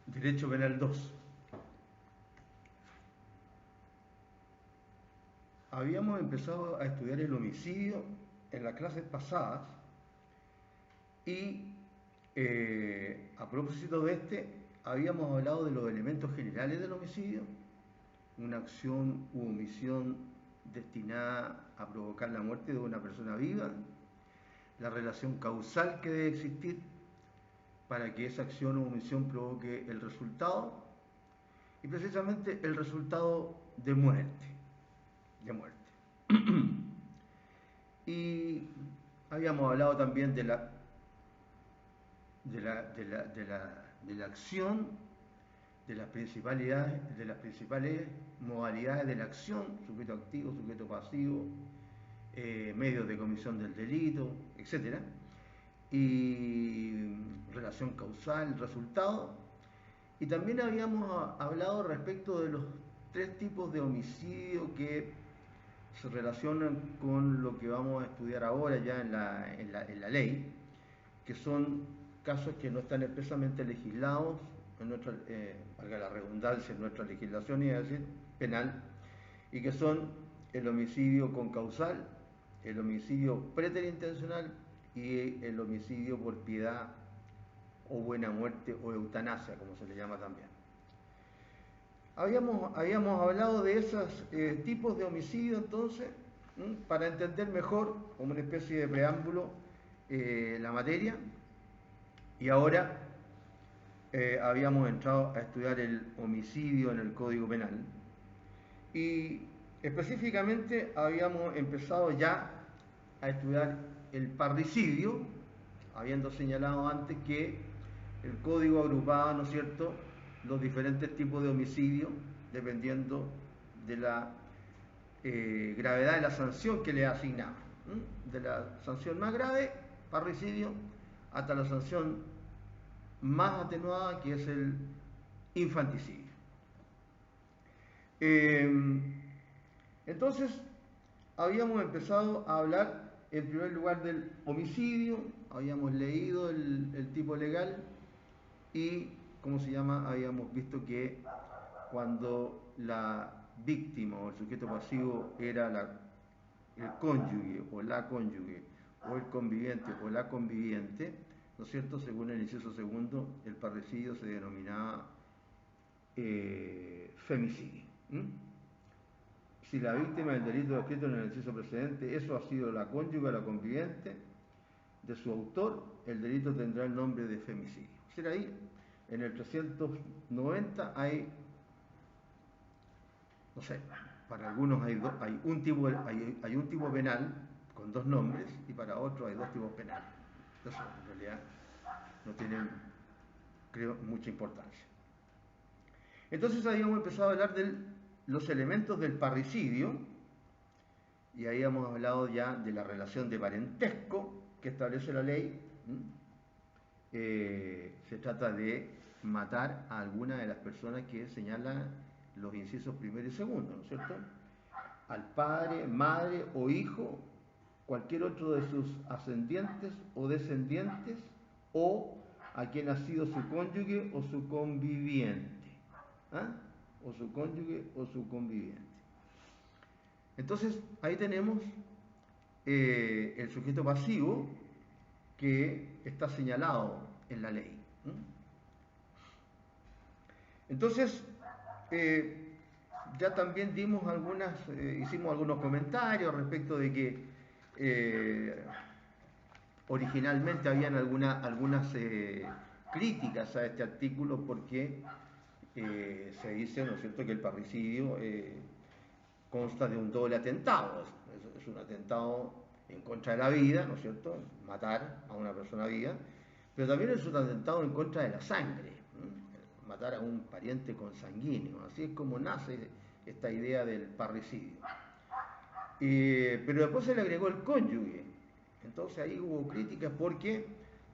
Derecho Penal 2. Habíamos empezado a estudiar el homicidio en las clases pasadas y a propósito de habíamos hablado de los elementos generales del homicidio, una acción u omisión destinada a provocar la muerte de una persona viva, la relación causal que debe existir para que esa acción o omisión provoque el resultado, y precisamente el resultado de muerte. Y habíamos hablado también de la acción, de las principales modalidades de la acción: sujeto activo, sujeto pasivo, medios de comisión del delito, etc. Y relación causal, resultado. Y también habíamos hablado respecto de los tres tipos de homicidio que se relacionan con lo que vamos a estudiar ahora ya en la ley, que son casos que no están expresamente legislados en nuestra, valga la redundancia, en nuestra legislación, iba a decir, penal, y que son el homicidio con causal, el homicidio preterintencional y el homicidio por piedad o buena muerte o eutanasia, como se le llama también. Habíamos hablado de esos tipos de homicidio, entonces, para entender mejor, como una especie de preámbulo, la materia. Y ahora habíamos entrado a estudiar el homicidio en el Código Penal. Y específicamente habíamos empezado ya a estudiar el parricidio, habiendo señalado antes que el Código agrupaba, ¿no es cierto?, los diferentes tipos de homicidio dependiendo de la gravedad de la sanción que le asignaba. De la sanción más grave, parricidio, hasta la sanción más atenuada, que es el infanticidio. Entonces, habíamos empezado a hablar en primer lugar del homicidio, habíamos leído el tipo legal y, ¿cómo se llama? Habíamos visto que cuando la víctima o el sujeto pasivo era el cónyuge o la cónyuge, o el conviviente o la conviviente, ¿no es cierto?, según el inciso segundo, el parricidio se denominaba femicidio. Si la víctima del delito descrito en el inciso precedente, eso ha sido la cónyuge o la conviviente de su autor, el delito tendrá el nombre de femicidio. Es decir, ahí, en el 390 hay, no sé, para algunos hay un tipo penal con dos nombres y para otros hay dos tipos penales. Eso en realidad no tiene, creo, mucha importancia. Entonces habíamos empezado a hablar de los elementos del parricidio y habíamos hablado ya de la relación de parentesco que establece la ley. Se trata de matar a alguna de las personas que señalan los incisos primero y segundo, ¿no es cierto? Al padre, madre o hijo, cualquier otro de sus ascendientes o descendientes, o a quien ha sido su cónyuge o su conviviente. O su cónyuge o su conviviente. Entonces, ahí tenemos el sujeto pasivo que está señalado en la ley. Entonces, ya también dimos hicimos algunos comentarios respecto de que originalmente habían algunas críticas a este artículo porque se dice, ¿no es cierto?, que el parricidio consta de un doble atentado. Es un atentado en contra de la vida, ¿no es cierto?, matar a una persona viva, pero también es un atentado en contra de la sangre, matar a un pariente consanguíneo. Así es como nace esta idea del parricidio. Pero después se le agregó el cónyuge. Entonces ahí hubo críticas porque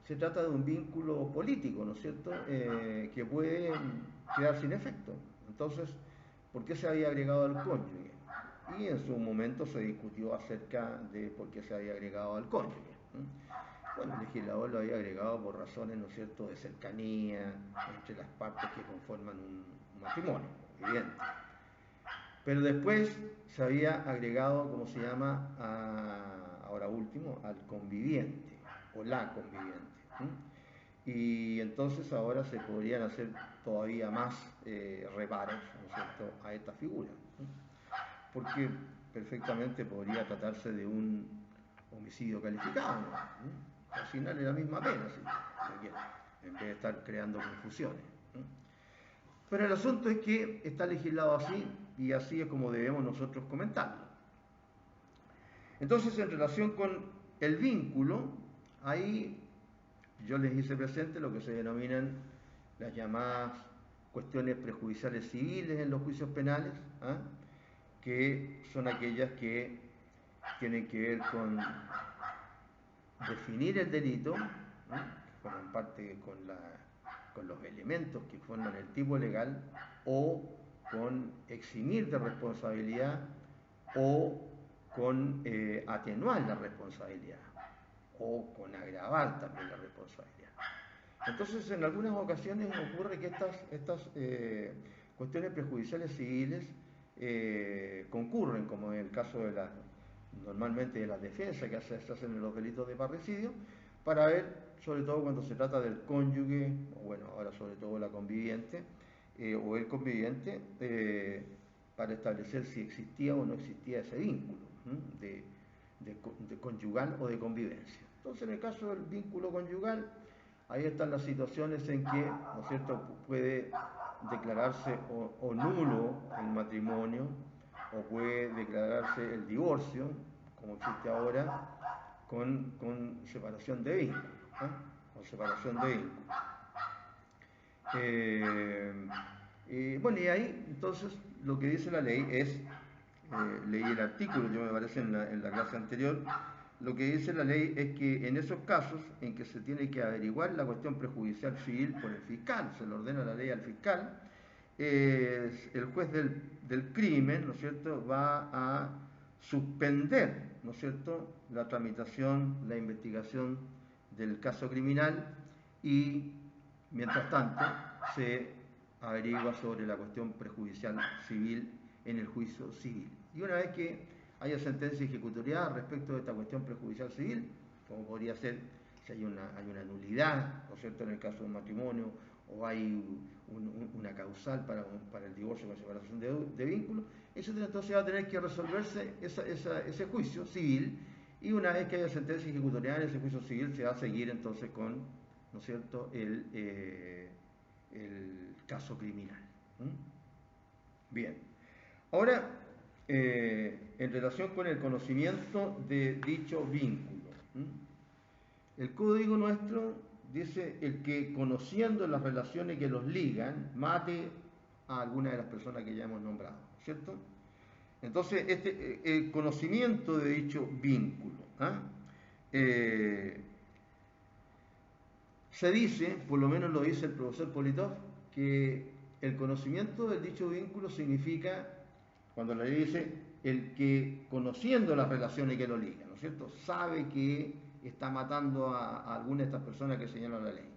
se trata de un vínculo político, ¿no es cierto?, que puede quedar sin efecto. Entonces, ¿por qué se había agregado el cónyuge? y en su momento se discutió acerca de por qué se había agregado al cónyuge. Bueno, el legislador lo había agregado por razones, ¿no es cierto?, de cercanía entre las partes que conforman un matrimonio, evidente. Pero después se había agregado, como se llama, ahora último, al conviviente o la conviviente. Y entonces ahora se podrían hacer todavía más reparos, ¿no es cierto?, a esta figura. Porque perfectamente podría tratarse de un homicidio calificado, ¿no? Al final es la misma pena, en vez de estar creando confusiones. Pero el asunto es que está legislado así y así es como debemos nosotros comentarlo. Entonces, en relación con el vínculo, ahí yo les hice presente lo que se denominan las llamadas cuestiones prejudiciales civiles en los juicios penales, que son aquellas que tienen que ver con definir el delito, que forman parte con los elementos que forman el tipo legal, o con eximir de responsabilidad, o con atenuar la responsabilidad, o con agravar también la responsabilidad. Entonces, en algunas ocasiones ocurre que estas cuestiones prejudiciales civiles concurren, como en el caso de normalmente de la defensa que se hacen en los delitos de parricidio, para ver, sobre todo cuando se trata del cónyuge, o bueno, ahora sobre todo la conviviente, o el conviviente, para establecer si existía o no existía ese vínculo de conyugal o de convivencia. Entonces, en el caso del vínculo conyugal, ahí están las situaciones en que, ¿no es cierto?, puede declararse o nulo el matrimonio, o puede declararse el divorcio, como existe ahora, con separación de vínculos, con separación de vínculos. Bueno, y ahí entonces lo que dice la ley es, leí el artículo, yo me parece en la clase anterior, lo que dice la ley es que en esos casos en que se tiene que averiguar la cuestión prejudicial civil por el fiscal, se le ordena la ley al fiscal, el juez del crimen, ¿no es cierto?, va a suspender, ¿no es cierto?, la tramitación, la investigación del caso criminal y, mientras tanto, se averigua sobre la cuestión prejudicial civil en el juicio civil. Y una vez que haya sentencia ejecutoriada respecto de esta cuestión prejudicial civil, como podría ser si hay una nulidad, ¿no es cierto?, en el caso de un matrimonio, o hay una causal para el divorcio con separación de vínculos, etcétera. Entonces va a tener que resolverse ese juicio civil, y una vez que haya sentencia ejecutoriada en ese juicio civil, se va a seguir entonces con, ¿no es cierto?, el caso criminal. Bien. Ahora, en relación con el conocimiento de dicho vínculo, el código nuestro dice: el que, conociendo las relaciones que los ligan, mate a alguna de las personas que ya hemos nombrado, ¿cierto? Entonces, el conocimiento de dicho vínculo, se dice, por lo menos lo dice el profesor Politov, que el conocimiento del dicho vínculo significa, cuando la ley dice, el que, conociendo las relaciones que lo ligan, ¿no es cierto?, sabe que está matando a alguna de estas personas que señala la ley.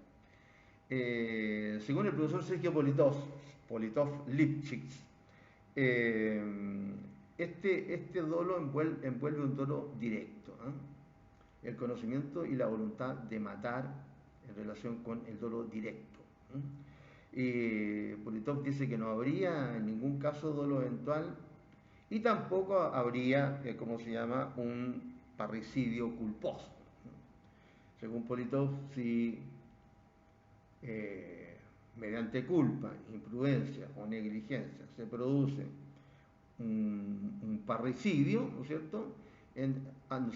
Según el profesor Sergio Politov-Lipschitz, este dolo envuelve un dolo directo, el conocimiento y la voluntad de matar en relación con el dolo directo. Politov dice que no habría en ningún caso dolo eventual, y tampoco habría, ¿cómo se llama?, un parricidio culposo. Según Politov, si mediante culpa, imprudencia o negligencia se produce un parricidio, ¿no es cierto?,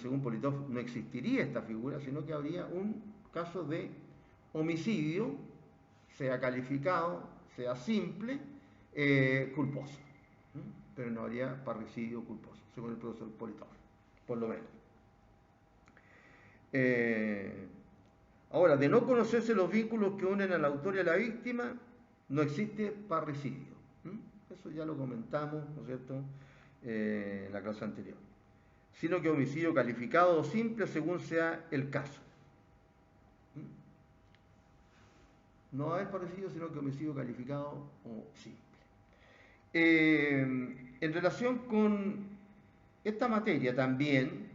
según Politov no existiría esta figura, sino que habría un caso de homicidio, sea calificado, sea simple, culposo. Pero no habría parricidio culposo, según el profesor Politov, por lo menos. Ahora, de no conocerse los vínculos que unen al autor y a la víctima, no existe parricidio. Eso ya lo comentamos, ¿no es cierto?, en la clase anterior, sino que homicidio calificado o simple según sea el caso. No va a haber parecido, sino que homicidio calificado o simple. En relación con esta materia también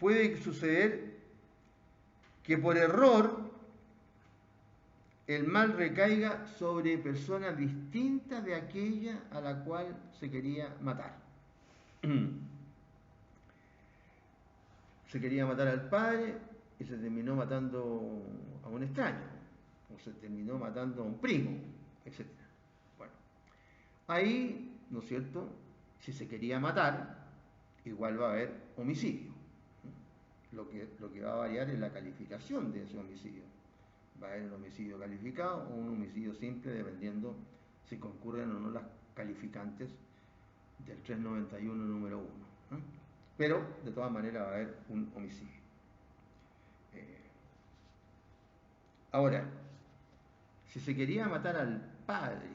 puede suceder que por error el mal recaiga sobre personas distintas de aquella a la cual se quería matar. Se quería matar al padre y se terminó matando a un extraño, o se terminó matando a un primo, etc. Bueno, ahí, ¿no es cierto?, si se quería matar, igual va a haber homicidio. Lo que va a variar es la calificación de ese homicidio. Va a haber un homicidio calificado o un homicidio simple, dependiendo si concurren o no las calificantes del 391 número 1. Pero, de todas maneras, va a haber un homicidio. Ahora, si se quería matar al padre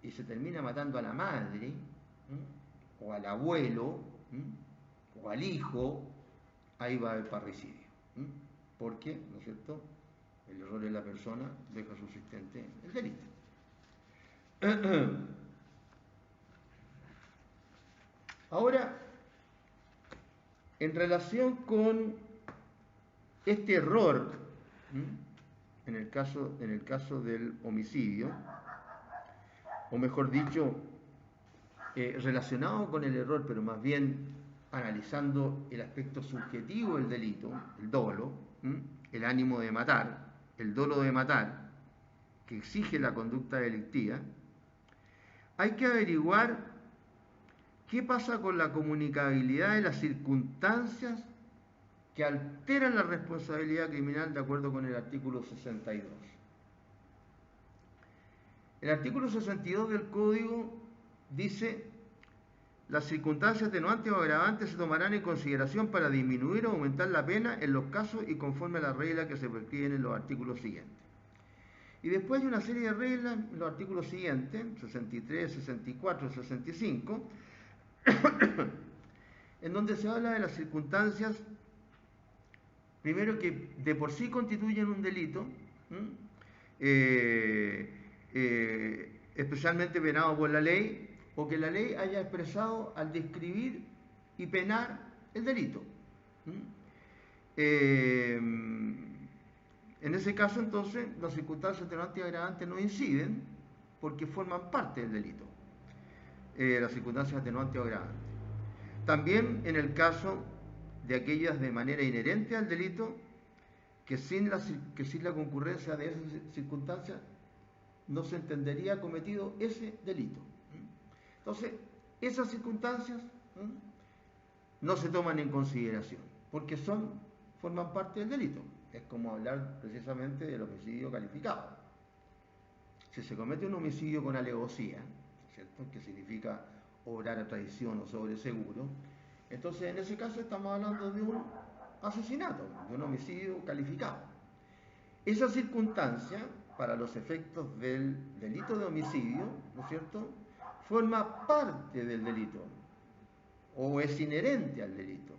y se termina matando a la madre, o al abuelo, o al hijo, ahí va a haber parricidio. Porque, ¿no es cierto?, el error de la persona deja subsistente el delito. Ahora, en relación con este error, en el caso del homicidio, o mejor dicho, relacionado con el error, pero más bien analizando el aspecto subjetivo del delito, el dolo, el ánimo de matar, el dolo de matar, que exige la conducta delictiva, hay que averiguar qué pasa con la comunicabilidad de las circunstancias que alteran la responsabilidad criminal de acuerdo con el artículo 62. El artículo 62 del Código dice: las circunstancias atenuantes o agravantes se tomarán en consideración para disminuir o aumentar la pena en los casos y conforme a las reglas que se prescriben en los artículos siguientes. Y después hay una serie de reglas en los artículos siguientes, 63, 64, 65, en donde se habla de las circunstancias, primero, que de por sí constituyen un delito, especialmente penado por la ley, o que la ley haya expresado al describir y penar el delito. En ese caso, entonces, las circunstancias atenuantes y agravantes no inciden porque forman parte del delito, las circunstancias atenuantes o agravantes. También en el caso de aquellas de manera inherente al delito, que sin la concurrencia de esas circunstancias no se entendería cometido ese delito. Entonces, esas circunstancias no se toman en consideración, porque forman parte del delito. Es como hablar precisamente del homicidio calificado. Si se comete un homicidio con alevosía, ¿cierto?, que significa obrar a traición o sobre seguro, entonces en ese caso estamos hablando de un asesinato, de un homicidio calificado. Esa circunstancia, para los efectos del delito de homicidio, ¿no es cierto?, forma parte del delito o es inherente al delito.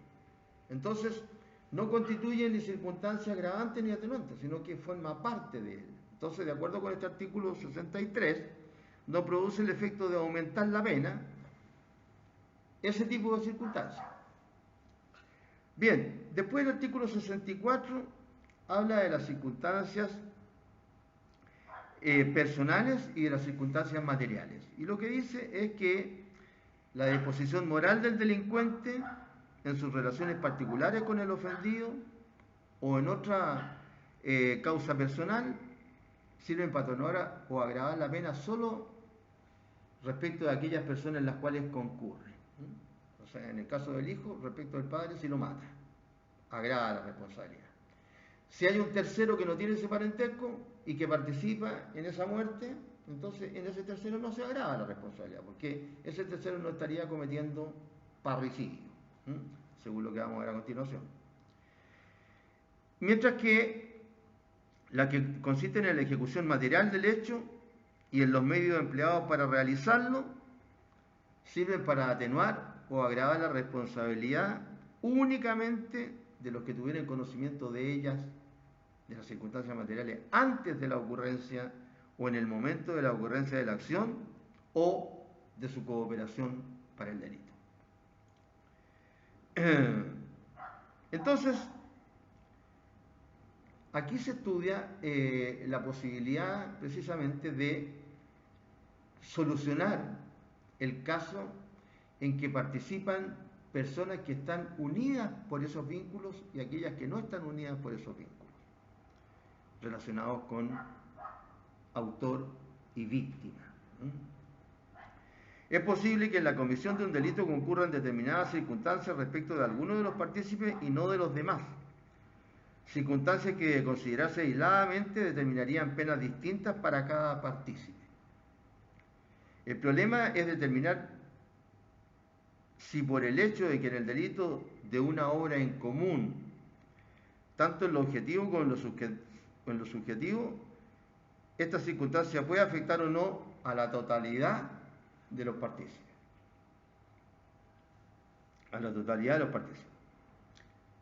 Entonces, no constituye ni circunstancia agravante ni atenuante, sino que forma parte de él. Entonces, de acuerdo con este artículo 63, no produce el efecto de aumentar la pena ese tipo de circunstancias. Bien, después el artículo 64 habla de las circunstancias personales y de las circunstancias materiales. Y lo que dice es que la disposición moral del delincuente en sus relaciones particulares con el ofendido o en otra causa personal sirven para atenuar o agravar la pena solo respecto de aquellas personas en las cuales concurre. O sea, en el caso del hijo, respecto del padre, si lo mata, agrava la responsabilidad. Si hay un tercero que no tiene ese parentesco y que participa en esa muerte, entonces en ese tercero no se agrava la responsabilidad, porque ese tercero no estaría cometiendo parricidio, según lo que vamos a ver a continuación. Mientras que la que consiste en la ejecución material del hecho y en los medios empleados para realizarlo, sirven para atenuar o agravar la responsabilidad únicamente de los que tuvieran conocimiento de ellas, de las circunstancias materiales, antes de la ocurrencia o en el momento de la ocurrencia de la acción o de su cooperación para el delito. Entonces, aquí se estudia la posibilidad precisamente de solucionar el caso en que participan personas que están unidas por esos vínculos y aquellas que no están unidas por esos vínculos, relacionados con autor y víctima. Es posible que en la comisión de un delito concurran determinadas circunstancias respecto de algunos de los partícipes y no de los demás. Circunstancias que, de considerarse aisladamente, determinarían penas distintas para cada partícipe. El problema es determinar si por el hecho de que en el delito de una obra en común, tanto en lo objetivo como en lo subjetivo, esta circunstancia puede afectar o no a la totalidad de los partícipes. A la totalidad de los partícipes.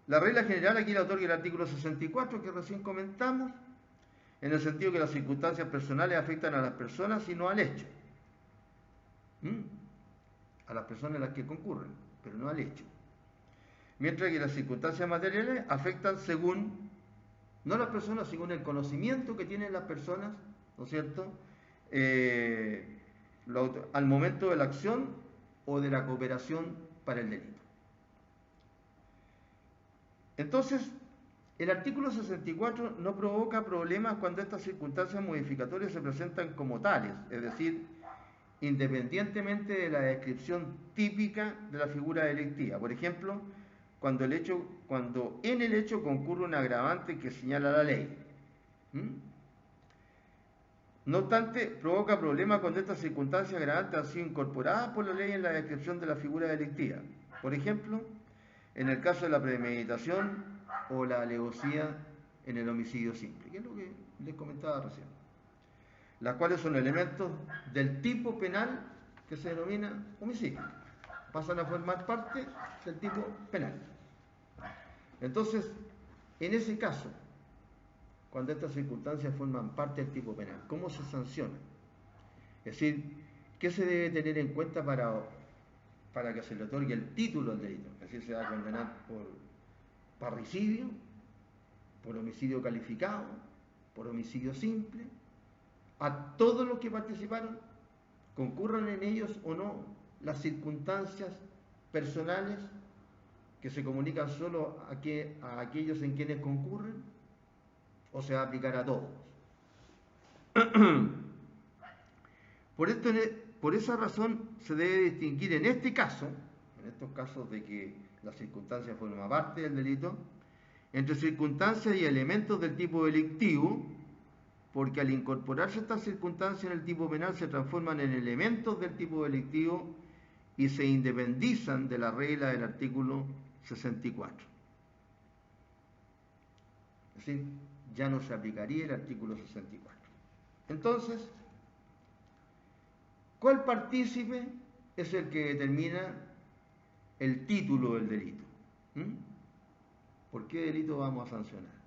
La regla general aquí la otorga el artículo 64 que recién comentamos, en el sentido que las circunstancias personales afectan a las personas y no al hecho. A las personas en las que concurren, pero no al hecho. Mientras que las circunstancias materiales afectan según, no las personas, según el conocimiento que tienen las personas, ¿no es cierto?, al momento de la acción o de la cooperación para el delito. Entonces, el artículo 64 no provoca problemas cuando estas circunstancias modificatorias se presentan como tales, es decir, independientemente de la descripción típica de la figura delictiva. Por ejemplo, cuando en el hecho concurre un agravante que señala la ley. No obstante, provoca problemas cuando estas circunstancias agravantes han sido incorporadas por la ley en la descripción de la figura delictiva. Por ejemplo, en el caso de la premeditación o la alevosía en el homicidio simple, que es lo que les comentaba recién, las cuales son elementos del tipo penal que se denomina homicidio, pasan a formar parte del tipo penal. Entonces, en ese caso, cuando estas circunstancias forman parte del tipo penal, ¿cómo se sanciona? Es decir, ¿qué se debe tener en cuenta para que se le otorgue el título al delito? Es decir, se va a condenar por parricidio, por homicidio calificado, por homicidio simple, a todos los que participaron, concurran en ellos o no las circunstancias personales que se comunican solo a aquellos en quienes concurren, o se va a aplicar a todos. Por esa razón se debe distinguir en este caso, en estos casos de que las circunstancias forman parte del delito, entre circunstancias y elementos del tipo delictivo, porque al incorporarse estas circunstancias en el tipo penal se transforman en elementos del tipo delictivo y se independizan de la regla del artículo 64. Es decir, ya no se aplicaría el artículo 64. Entonces, ¿cuál partícipe es el que determina el título del delito? ¿Por qué delito vamos a sancionar?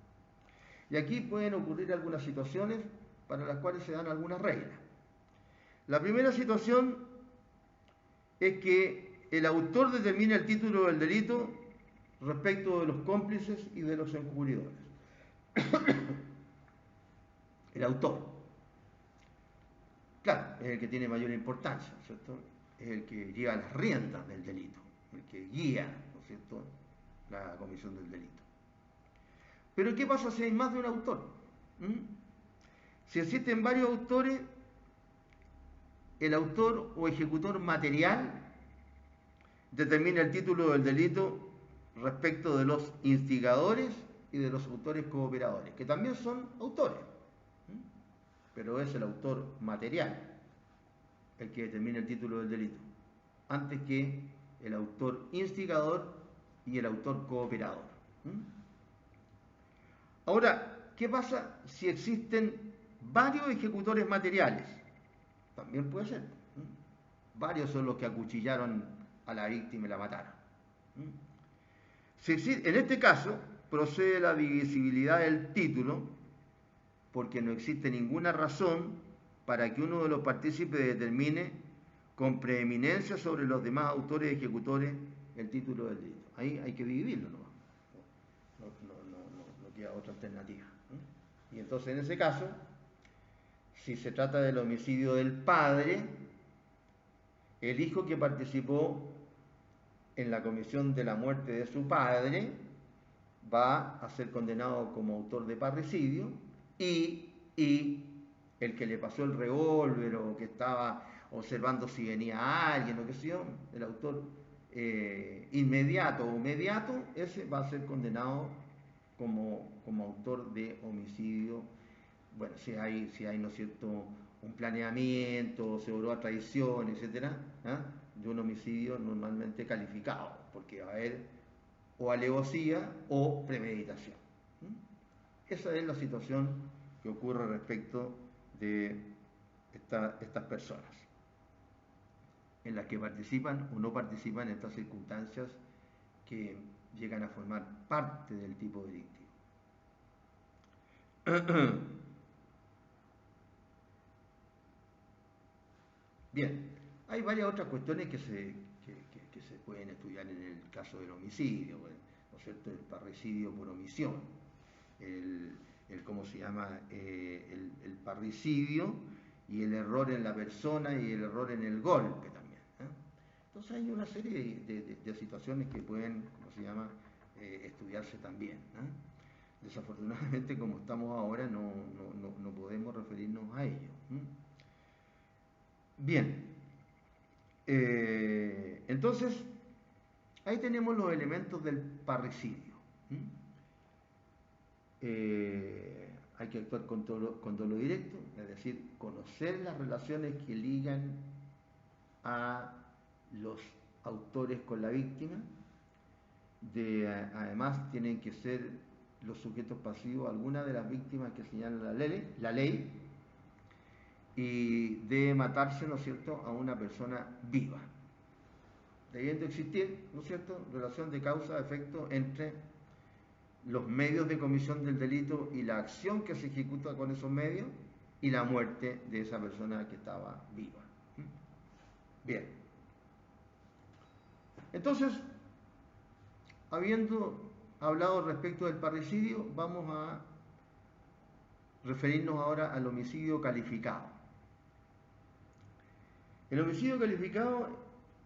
Y aquí pueden ocurrir algunas situaciones para las cuales se dan algunas reglas. La primera situación es que el autor determina el título del delito respecto de los cómplices y de los encubridores. El autor. Claro, es el que tiene mayor importancia, ¿no es cierto? Es el que lleva las riendas del delito, el que guía, ¿no es cierto?, la comisión del delito. Pero ¿qué pasa si hay más de un autor? Si existen varios autores, el autor o ejecutor material determina el título del delito respecto de los instigadores y de los autores cooperadores, que también son autores, pero es el autor material el que determina el título del delito, antes que el autor instigador y el autor cooperador. Ahora, ¿qué pasa si existen varios ejecutores materiales? También puede ser. varios son los que acuchillaron a la víctima y la mataron. En este caso, procede la divisibilidad del título, porque no existe ninguna razón para que uno de los partícipes determine con preeminencia sobre los demás autores y ejecutores el título del delito. Ahí hay que dividirlo, ¿no? No queda otra alternativa. Y entonces, en ese caso, si se trata del homicidio del padre, el hijo que participó en la comisión de la muerte de su padre va a ser condenado como autor de parricidio, y el que le pasó el revólver o que estaba observando si venía alguien o qué sé yo, el autor inmediato o mediato, ese va a ser condenado como autor de homicidio. Bueno, si hay, ¿no es cierto?, un planeamiento, se obró a traición, etcétera, de un homicidio normalmente calificado, porque va a haber o alevosía o premeditación. Esa es la situación que ocurre respecto de estas personas, en las que participan o no participan en estas circunstancias que llegan a formar parte del tipo delictivo. Bien, hay varias otras cuestiones que se pueden estudiar en el caso del homicidio, ¿no es cierto?, el parricidio por omisión, ¿cómo se llama?, el parricidio y el error en la persona y el error en el golpe también. Entonces hay una serie de situaciones que pueden, ¿cómo se llama?, estudiarse también. Desafortunadamente, como estamos ahora, no podemos referirnos a ello. Bien, entonces ahí tenemos los elementos del parricidio. Hay que actuar con dolo directo, es decir, conocer las relaciones que ligan a los autores con la víctima. Además, tienen que ser los sujetos pasivos algunas de las víctimas que señala la ley, y debe matarse, ¿no es cierto?, a una persona viva, debiendo existir, ¿no es cierto?, relación de causa-efecto entre los medios de comisión del delito y la acción que se ejecuta con esos medios y la muerte de esa persona que estaba viva. Bien. Entonces, habiendo hablado respecto del parricidio, vamos a referirnos ahora al homicidio calificado. El homicidio calificado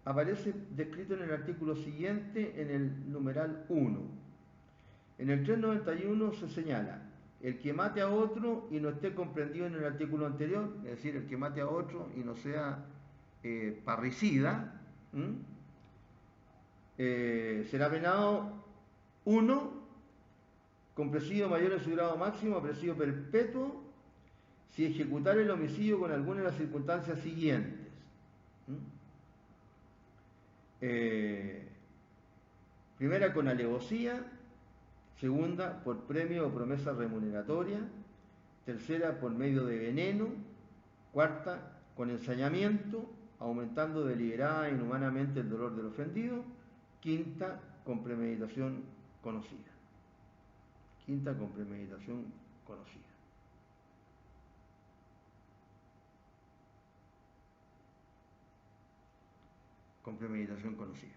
aparece descrito en el artículo siguiente, en el numeral 1. En el 391 se señala: el que mate a otro y no esté comprendido en el artículo anterior, es decir, el que mate a otro y no sea parricida, será penado 1, con presidio mayor en su grado máximo a presidio perpetuo, si ejecutar el homicidio con alguna de las circunstancias siguientes. Primera, con alevosía. Segunda, por premio o promesa remuneratoria. Tercera, por medio de veneno. Cuarta, con ensañamiento, aumentando deliberada e inhumanamente el dolor del ofendido. Quinta, con premeditación conocida. Quinta, con premeditación conocida. Con premeditación conocida.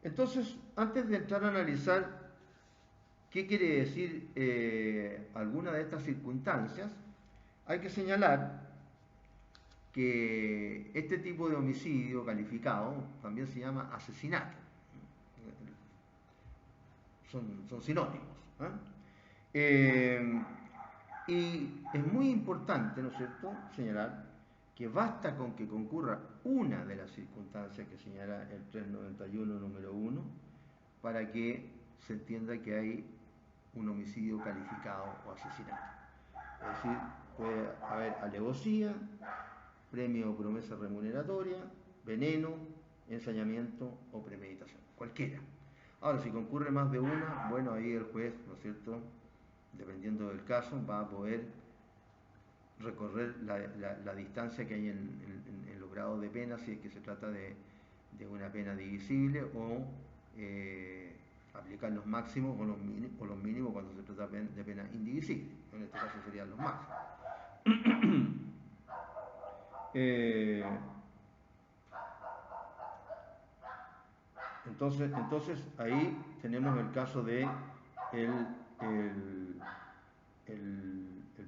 Entonces, antes de entrar a analizar qué quiere decir alguna de estas circunstancias, hay que señalar que este tipo de homicidio calificado también se llama asesinato. Son sinónimos. Y es muy importante, ¿no es cierto?, señalar que basta con que concurra una de las circunstancias que señala el 391 número 1 para que se entienda que hay un homicidio calificado o asesinato. Es decir, puede haber alevosía, premio o promesa remuneratoria, veneno, ensañamiento o premeditación, cualquiera. Ahora, si concurre más de una, bueno, ahí el juez, ¿no es cierto?, dependiendo del caso, va a poder recorrer la distancia que hay en los grados de pena, si es que se trata de una pena divisible, o aplicar los máximos o los mínimos cuando se trata de pena indivisible. En este caso serían los máximos. Entonces ahí tenemos el caso de el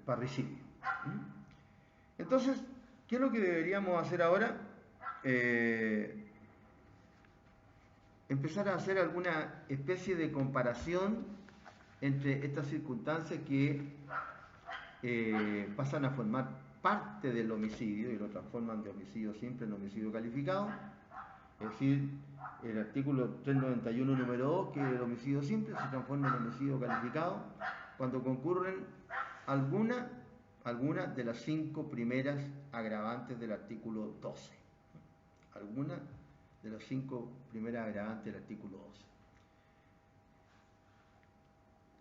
parricidio. Entonces, ¿qué es lo que deberíamos hacer ahora? Empezar a hacer alguna especie de comparación entre estas circunstancias que pasan a formar parte del homicidio y lo transforman de homicidio simple en homicidio calificado. Es decir, el artículo 391 número 2, que el homicidio simple se transforma en homicidio calificado cuando concurren alguna de las 5 primeras agravantes del artículo 12. Alguna de las 5 primeras agravantes del artículo 12.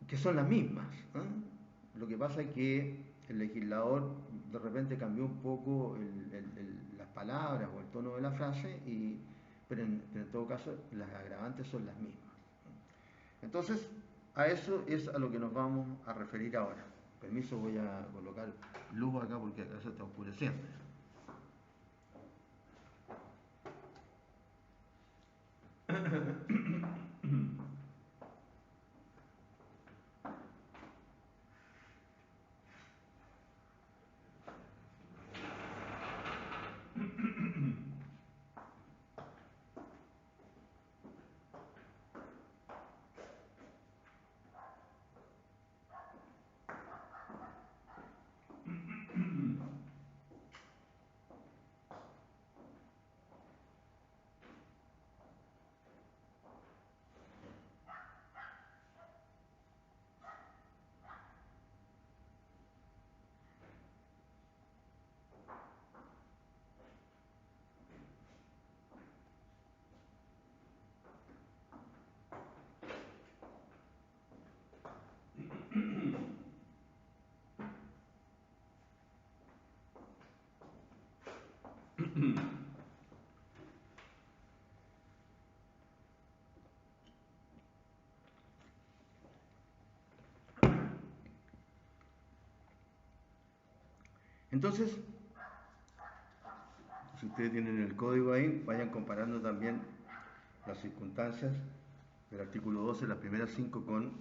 Que son las mismas. Lo que pasa es que el legislador de repente cambió un poco las palabras o el tono de la frase, pero en todo caso las agravantes son las mismas. Entonces, a eso es a lo que nos vamos a referir ahora. Permiso, voy a colocar luz acá porque acá se está oscureciendo. Entonces, si ustedes tienen el código ahí, vayan comparando también las circunstancias del artículo 12, las primeras 5, con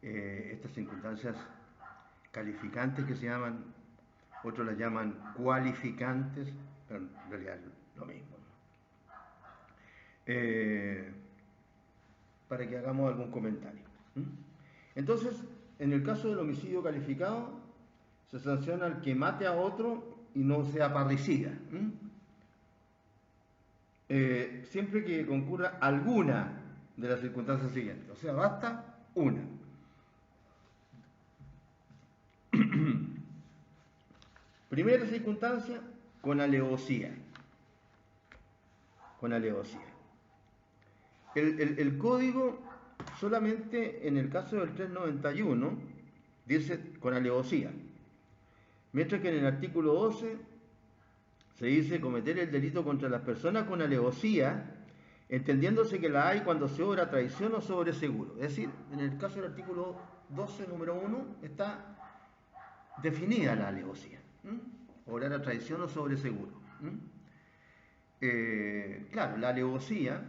estas circunstancias calificantes que se llaman, otros las llaman cualificantes, pero en realidad es lo mismo. Para que hagamos algún comentario. Entonces, en el caso del homicidio calificado, se sanciona al que mate a otro y no sea parricida. Siempre que concurra alguna de las circunstancias siguientes, o sea, basta una. Primera circunstancia, con alevosía. Con alevosía. El código, solamente en el caso del 391, dice con alevosía. Mientras que en el artículo 12 se dice cometer el delito contra las personas con alevosía, entendiéndose que la hay cuando se obra traición o sobreseguro. Es decir, en el caso del artículo 12, número 1, está definida la alevosía. Obrar a traición o sobreseguro. Claro, la alevosía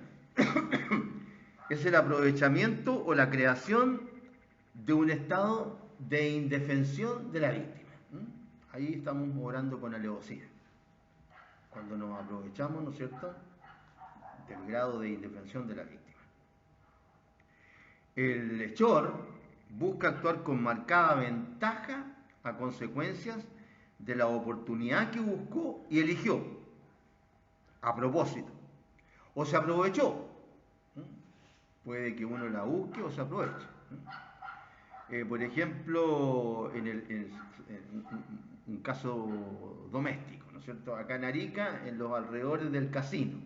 es el aprovechamiento o la creación de un estado de indefensión de la víctima. Ahí estamos obrando con alevosía. Cuando nos aprovechamos, ¿no es cierto?, del grado de indefensión de la víctima. El hechor busca actuar con marcada ventaja a consecuencias de la oportunidad que buscó y eligió, a propósito, o se aprovechó. Puede que uno la busque o se aproveche. Por ejemplo, en un caso doméstico, ¿no es cierto? Acá en Arica, en los alrededores del casino.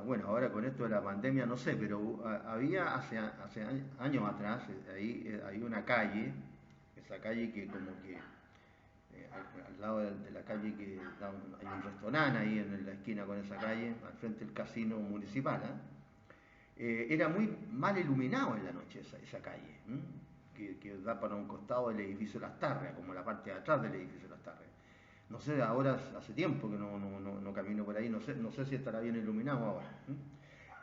bueno, ahora con esto de la pandemia no sé, pero había hace años atrás, ahí hay una calle, esa calle que como que al lado de la calle hay un restaurante ahí en la esquina con esa calle, al frente del casino municipal, era muy mal iluminado en la noche esa calle, que da para un costado del edificio Las Tarrias, como la parte de atrás del edificio Las Tarrias. No sé, ahora hace tiempo que no camino por ahí, no sé si estará bien iluminado ahora.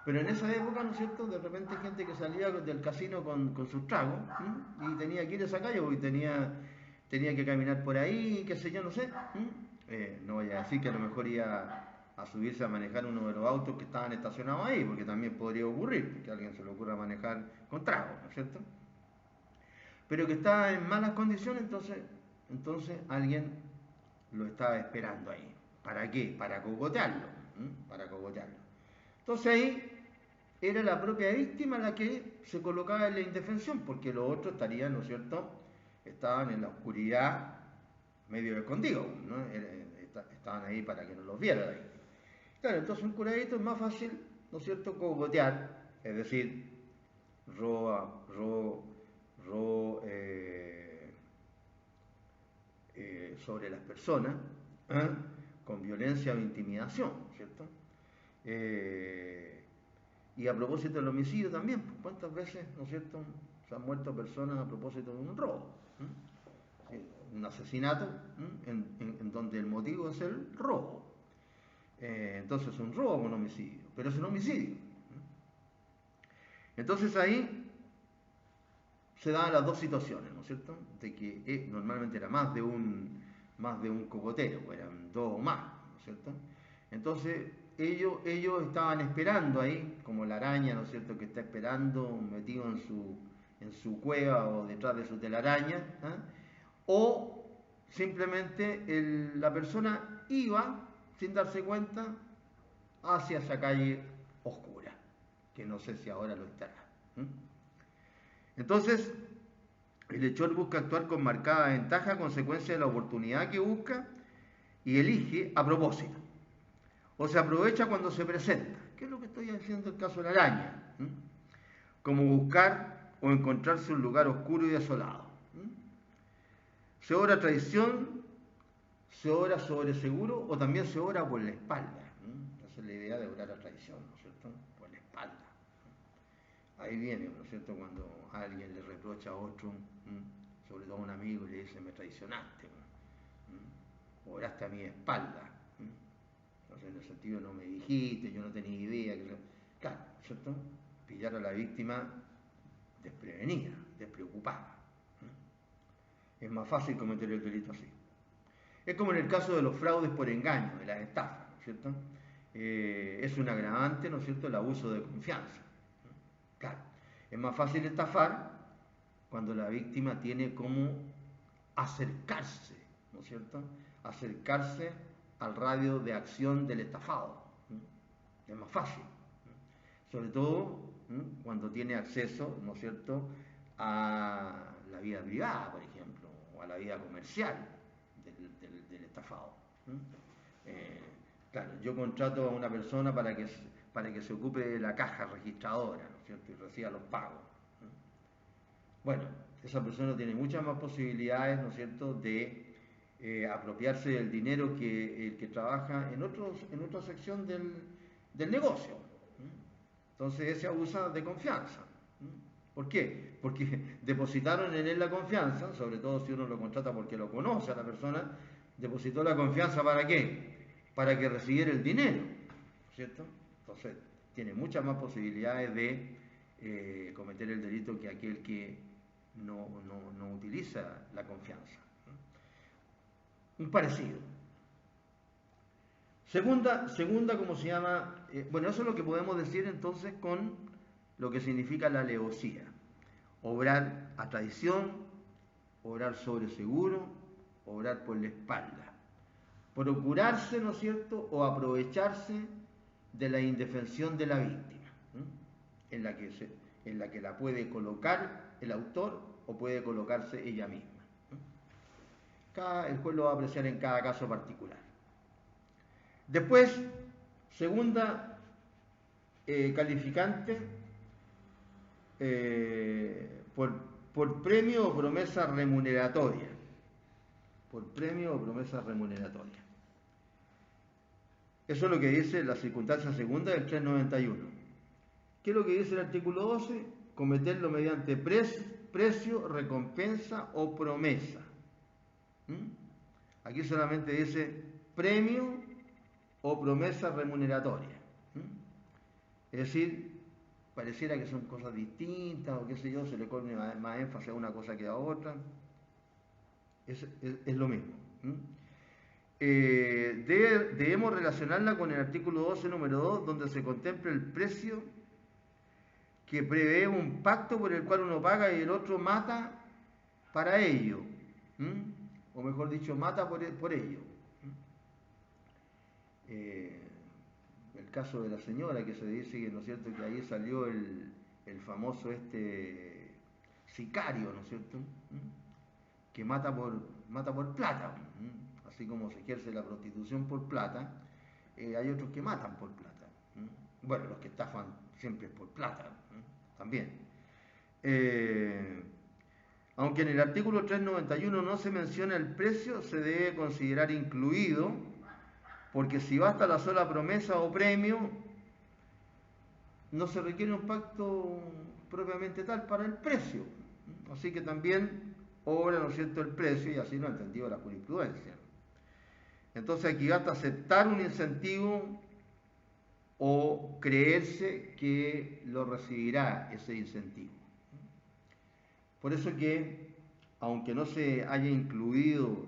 Pero en esa época, ¿no es cierto?, de repente gente que salía del casino con sus tragos y tenía que ir a esa calle porque tenía que caminar por ahí, qué sé yo, no sé. No voy a decir que a lo mejor iba a subirse a manejar uno de los autos que estaban estacionados ahí, porque también podría ocurrir que a alguien se le ocurra manejar con tragos, ¿no es cierto? Pero que estaba en malas condiciones, entonces alguien lo estaba esperando ahí. ¿Para qué? Para cogotearlo. Para cogotearlo. Entonces ahí era la propia víctima la que se colocaba en la indefensión, porque los otros estarían, ¿no es cierto?, estaban en la oscuridad medio escondidos, ¿no? Estaban ahí para que no los vieran ahí. Claro, entonces un curadito es más fácil, ¿no es cierto?, cogotear, es decir, roba, sobre las personas, con violencia o intimidación, ¿cierto? Y a propósito del homicidio también, pues, ¿cuántas veces, ¿no es cierto?, se han muerto personas a propósito de un robo? Un asesinato en donde el motivo es el robo. Entonces es un robo con homicidio, pero es un homicidio. Entonces ahí se daban las dos situaciones, ¿no es cierto?, de que normalmente era más de un cogotero, eran dos o más, ¿no es cierto? Entonces ellos estaban esperando ahí, como la araña, ¿no es cierto?, que está esperando metido en su cueva o detrás de su telaraña, o simplemente la persona iba, sin darse cuenta, hacia esa calle oscura, que no sé si ahora lo estará. Entonces, el hechor busca actuar con marcada ventaja a consecuencia de la oportunidad que busca y elige a propósito. O se aprovecha cuando se presenta, que es lo que estoy haciendo en el caso de la araña, como buscar o encontrarse un lugar oscuro y desolado. Se obra traición, se obra sobre seguro o también se obra por la espalda. Esa es la idea de obrar a traición, ¿no es cierto?, por la espalda. Ahí viene, ¿no es cierto?, cuando alguien le reprocha a otro, sobre todo a un amigo, y le dice, me traicionaste, obraste a mi espalda. Entonces, en el sentido, no me dijiste, yo no tenía idea. Claro, ¿no es cierto?, pillar a la víctima desprevenida, despreocupada. Es más fácil cometer el delito así. Es como en el caso de los fraudes por engaño, de las estafas, ¿no es cierto? Es un agravante, ¿no es cierto?, el abuso de confianza. Claro, es más fácil estafar cuando la víctima tiene como acercarse, ¿no es cierto?, acercarse al radio de acción del estafado. Es más fácil. Sobre todo cuando tiene acceso, ¿no es cierto?, a la vida privada, por ejemplo, o a la vida comercial del estafado. Claro, yo contrato a una persona para que se ocupe de la caja registradora, ¿no es cierto?, y reciba los pagos. Bueno, esa persona tiene muchas más posibilidades, ¿no es cierto?, de apropiarse del dinero que el que trabaja en otra sección del negocio. Entonces ese abusa de confianza. ¿Por qué? Porque depositaron en él la confianza, sobre todo si uno lo contrata porque lo conoce a la persona, depositó la confianza ¿para qué? Para que recibiera el dinero, ¿cierto? Entonces tiene muchas más posibilidades de cometer el delito que aquel que no utiliza la confianza. Un parecido. Segunda, ¿cómo se llama? Bueno, eso es lo que podemos decir entonces con lo que significa la alevosía. Obrar a traición, obrar sobre seguro, obrar por la espalda. Procurarse, ¿no es cierto?, o aprovecharse de la indefensión de la víctima, en la que la puede colocar el autor o puede colocarse ella misma. El juez lo va a apreciar en cada caso particular. Después, segunda calificante por premio o promesa remuneratoria. Por premio o promesa remuneratoria. Eso es lo que dice la circunstancia segunda del 391. ¿Qué es lo que dice el artículo 12? Cometerlo mediante precio, recompensa o promesa. Aquí solamente dice premio o promesa remuneratoria. Es decir, pareciera que son cosas distintas o qué sé yo, se le pone más énfasis a una cosa que a otra. Es lo mismo. Debemos relacionarla con el artículo 12, número 2, donde se contempla el precio que prevé un pacto por el cual uno paga y el otro mata para ello. O mejor dicho, mata por ello. El caso de la señora que se dice que, ¿no es cierto?, que ahí salió el famoso sicario, ¿no es cierto?, que mata por plata. Así como se ejerce la prostitución por plata, hay otros que matan por plata. Bueno, los que estafan siempre es por plata, también. Aunque en el artículo 391 no se menciona el precio, se debe considerar incluido, porque si basta la sola promesa o premio, no se requiere un pacto propiamente tal para el precio. Así que también obra, ¿no es cierto?, el precio, y así lo ha entendido la jurisprudencia. Entonces aquí basta aceptar un incentivo o creerse que lo recibirá ese incentivo. Por eso que, aunque no se haya incluido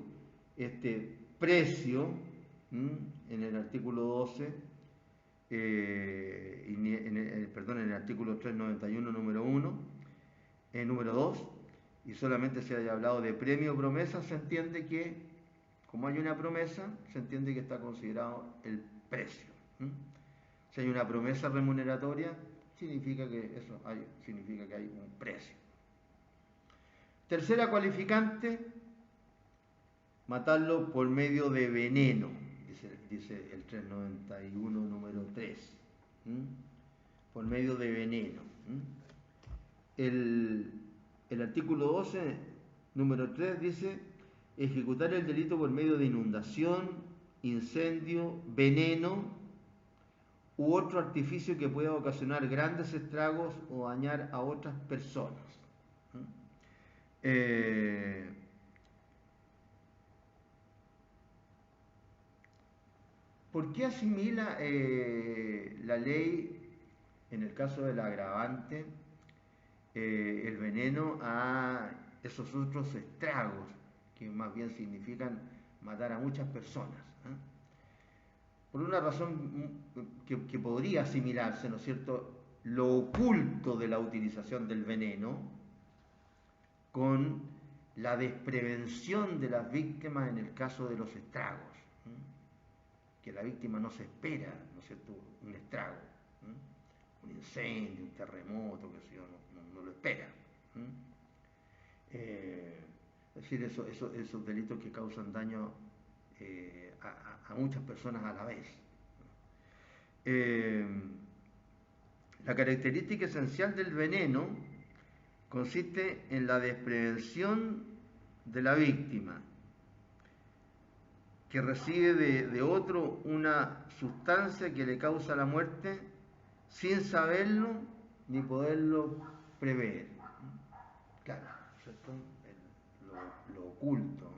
este precio en el artículo 12, en el artículo 391, número 1, número 2, y solamente se haya hablado de premio o promesa, se entiende que, como hay una promesa, se entiende que está considerado el precio. Si hay una promesa remuneratoria, significa que hay un precio. Tercera cualificante, matarlo por medio de veneno, dice el 391, número 3. Por medio de veneno. El artículo 12, número 3, dice ejecutar el delito por medio de inundación, incendio, veneno u otro artificio que pueda ocasionar grandes estragos o dañar a otras personas. ¿Por qué asimila la ley, en el caso del agravante, el veneno a esos otros estragos que más bien significan matar a muchas personas? Por una razón que podría asimilarse, ¿no es cierto?, lo oculto de la utilización del veneno con la desprevención de las víctimas en el caso de los estragos. Que la víctima no se espera, ¿no es cierto?, un estrago, un incendio, un terremoto, que sé yo, no lo espera. Es decir, esos delitos que causan daño a muchas personas a la vez. La característica esencial del veneno consiste en la desprevención de la víctima, que recibe de otro una sustancia que le causa la muerte sin saberlo ni poderlo prever. Claro, ¿cierto? Lo oculto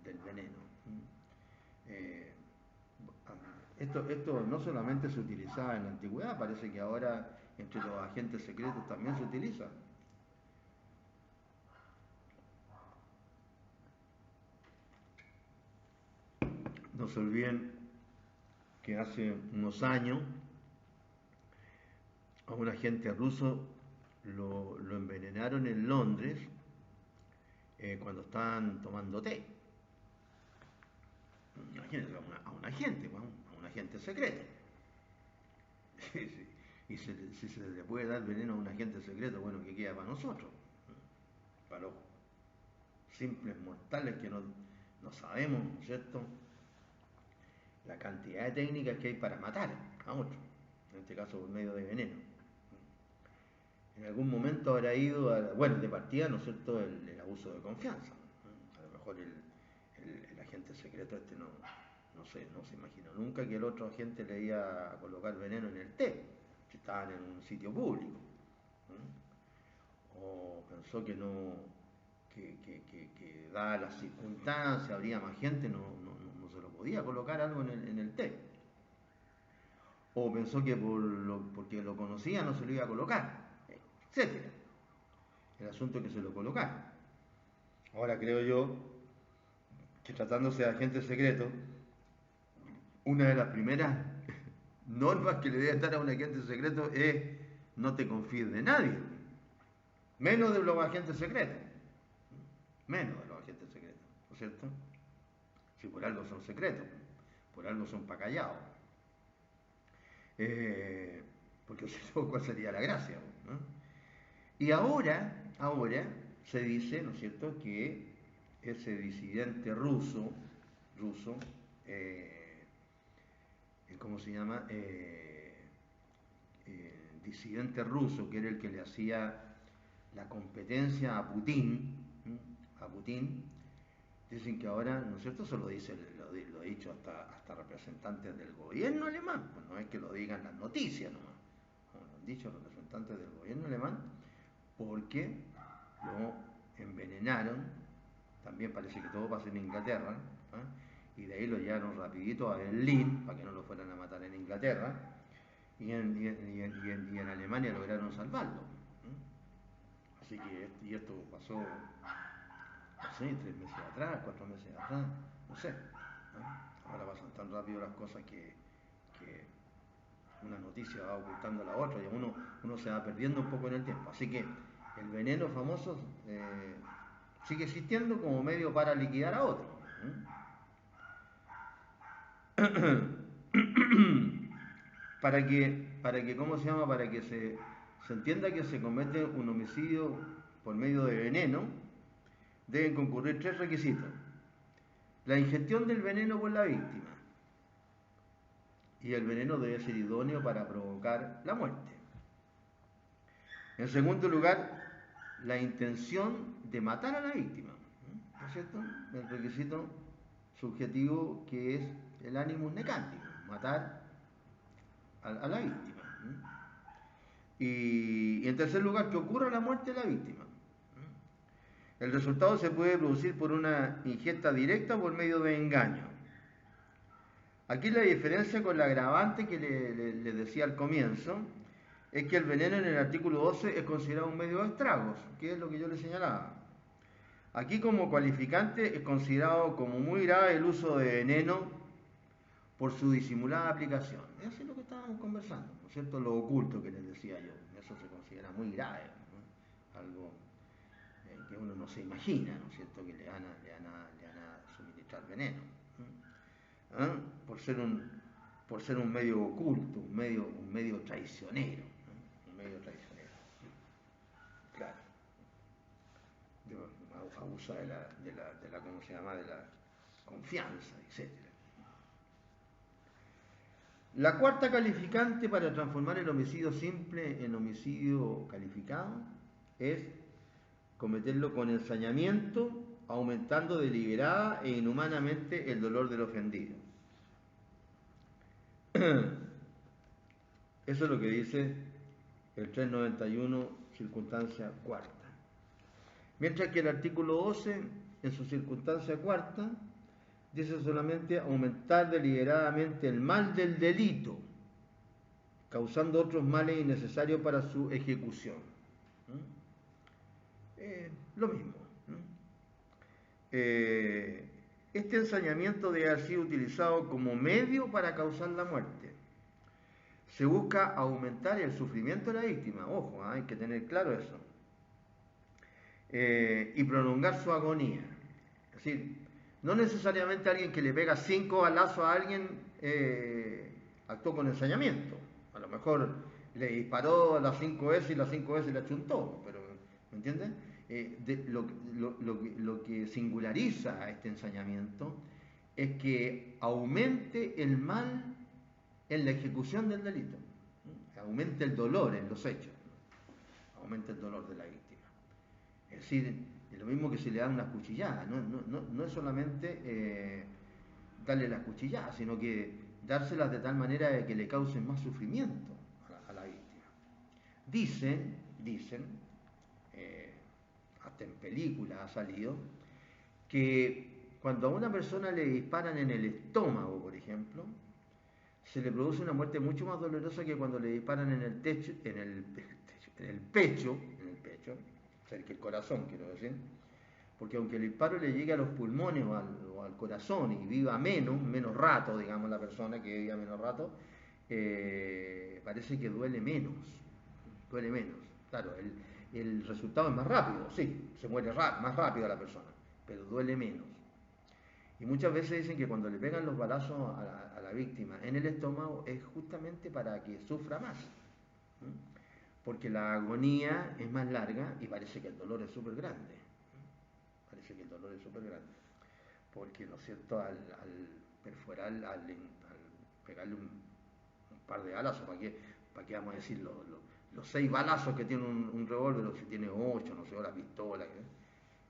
del veneno. Esto no solamente se utilizaba en la antigüedad, parece que ahora entre los agentes secretos también se utiliza. No se olviden que hace unos años a un agente ruso lo envenenaron en Londres cuando estaban tomando té. Imagínense, a un agente secreto. Y si se le puede dar veneno a un agente secreto, bueno, ¿qué queda para nosotros? Para los simples mortales que no sabemos, ¿no es cierto?, la cantidad de técnicas que hay para matar a otro. en este caso por medio de veneno. En algún momento habrá ido, bueno, de partida, ¿no es cierto?, el abuso de confianza. A lo mejor el agente secreto no se imaginó nunca que el otro agente le iba a colocar veneno en el té, si estaban en un sitio público. O pensó que dadas las circunstancias, habría más gente, no se lo podía colocar algo en el té. O pensó que porque lo conocía no se lo iba a colocar, etcétera. El asunto es que se lo colocaron. Ahora creo yo que tratándose de agente secreto, una de las primeras normas que le debe dar a un agente secreto es no te confíes de nadie, menos de los agentes secretos, menos de los agentes secretos, ¿no es cierto? Si por algo son secretos, por algo son pa' callados. Porque si no, ¿cuál sería la gracia? ¿No? Y ahora se dice, ¿no es cierto?, que ese disidente ruso, ¿cómo se llama? Disidente ruso, que era el que le hacía la competencia a Putin, dicen que ahora, ¿no es cierto?, eso lo ha dicho hasta representantes del gobierno alemán, pues no es que lo digan las noticias nomás, lo han dicho representantes del gobierno alemán, porque lo envenenaron, también parece que todo pasa en Inglaterra, y de ahí lo llevaron rapidito a Berlín, para que no lo fueran a matar en Inglaterra, y en Alemania lograron salvarlo. Así que, y esto pasó, no sé, 3 meses atrás, 4 meses atrás, no sé. Ahora pasan tan rápido las cosas que una noticia va ocultando a la otra y uno se va perdiendo un poco en el tiempo. Así que el veneno famoso sigue existiendo como medio para liquidar a otro. Para que, ¿cómo se llama? Para que se entienda que se comete un homicidio por medio de veneno, deben concurrir 3 requisitos. La ingestión del veneno por la víctima. Y el veneno debe ser idóneo para provocar la muerte. En segundo lugar, la intención de matar a la víctima. ¿No es cierto? El requisito subjetivo que es el animus necanti, matar a la víctima. Y en tercer lugar, que ocurra la muerte de la víctima. El resultado se puede producir por una ingesta directa o por medio de engaño. Aquí la diferencia con la agravante que le decía al comienzo es que el veneno en el artículo 12 es considerado un medio de estragos, que es lo que yo le señalaba. Aquí como cualificante es considerado como muy grave el uso de veneno por su disimulada aplicación. Eso es lo que estábamos conversando, ¿no es cierto? Lo oculto que les decía yo, eso se considera muy grave, ¿no? Algo que uno no se imagina, ¿no es cierto?, que le van a suministrar veneno. ¿Ah? Por ser un medio oculto, un medio traicionero, ¿no? Un medio traicionero. Claro. Abusa de la ¿cómo se llama?, de la confianza, etc. La cuarta calificante para transformar el homicidio simple en homicidio calificado es cometerlo con ensañamiento, aumentando deliberada e inhumanamente el dolor del ofendido. Eso es lo que dice el 391, circunstancia cuarta. Mientras que el artículo 12, en su circunstancia cuarta, dice solamente aumentar deliberadamente el mal del delito, causando otros males innecesarios para su ejecución. Lo mismo. Este ensañamiento debe haber sido utilizado como medio para causar la muerte. Se busca aumentar el sufrimiento de la víctima, ojo, hay que tener claro eso, y prolongar su agonía. Es decir, no necesariamente alguien que le pega 5 balazos a alguien actuó con ensañamiento. A lo mejor le disparó las 5 veces y las 5 veces le achuntó, pero ¿me entiendes? Lo que singulariza a este ensañamiento es que aumente el mal en la ejecución del delito. aumenta el dolor en los hechos, aumenta el dolor de la víctima. Es decir, es lo mismo que si le dan una cuchillada, no es solamente darle las cuchilladas, sino que dárselas de tal manera de que le causen más sufrimiento a la víctima. Dicen, hasta en películas ha salido, que cuando a una persona le disparan en el estómago, por ejemplo, se le produce una muerte mucho más dolorosa que cuando le disparan en el pecho, cerca del corazón, quiero decir, porque aunque el disparo le llegue a los pulmones o al corazón y viva menos rato, digamos, la persona que viva menos rato, parece que duele menos. Claro, el resultado es más rápido, sí, se muere más rápido la persona, pero duele menos. Y muchas veces dicen que cuando le pegan los balazos a la víctima en el estómago es justamente para que sufra más, porque la agonía es más larga y parece que el dolor es súper grande. Porque, ¿no es cierto?, al perforar, al pegarle un par de balazos, ¿para qué vamos a decir los 6 balazos que tiene un revólver, o si tiene 8, no sé, o la pistola?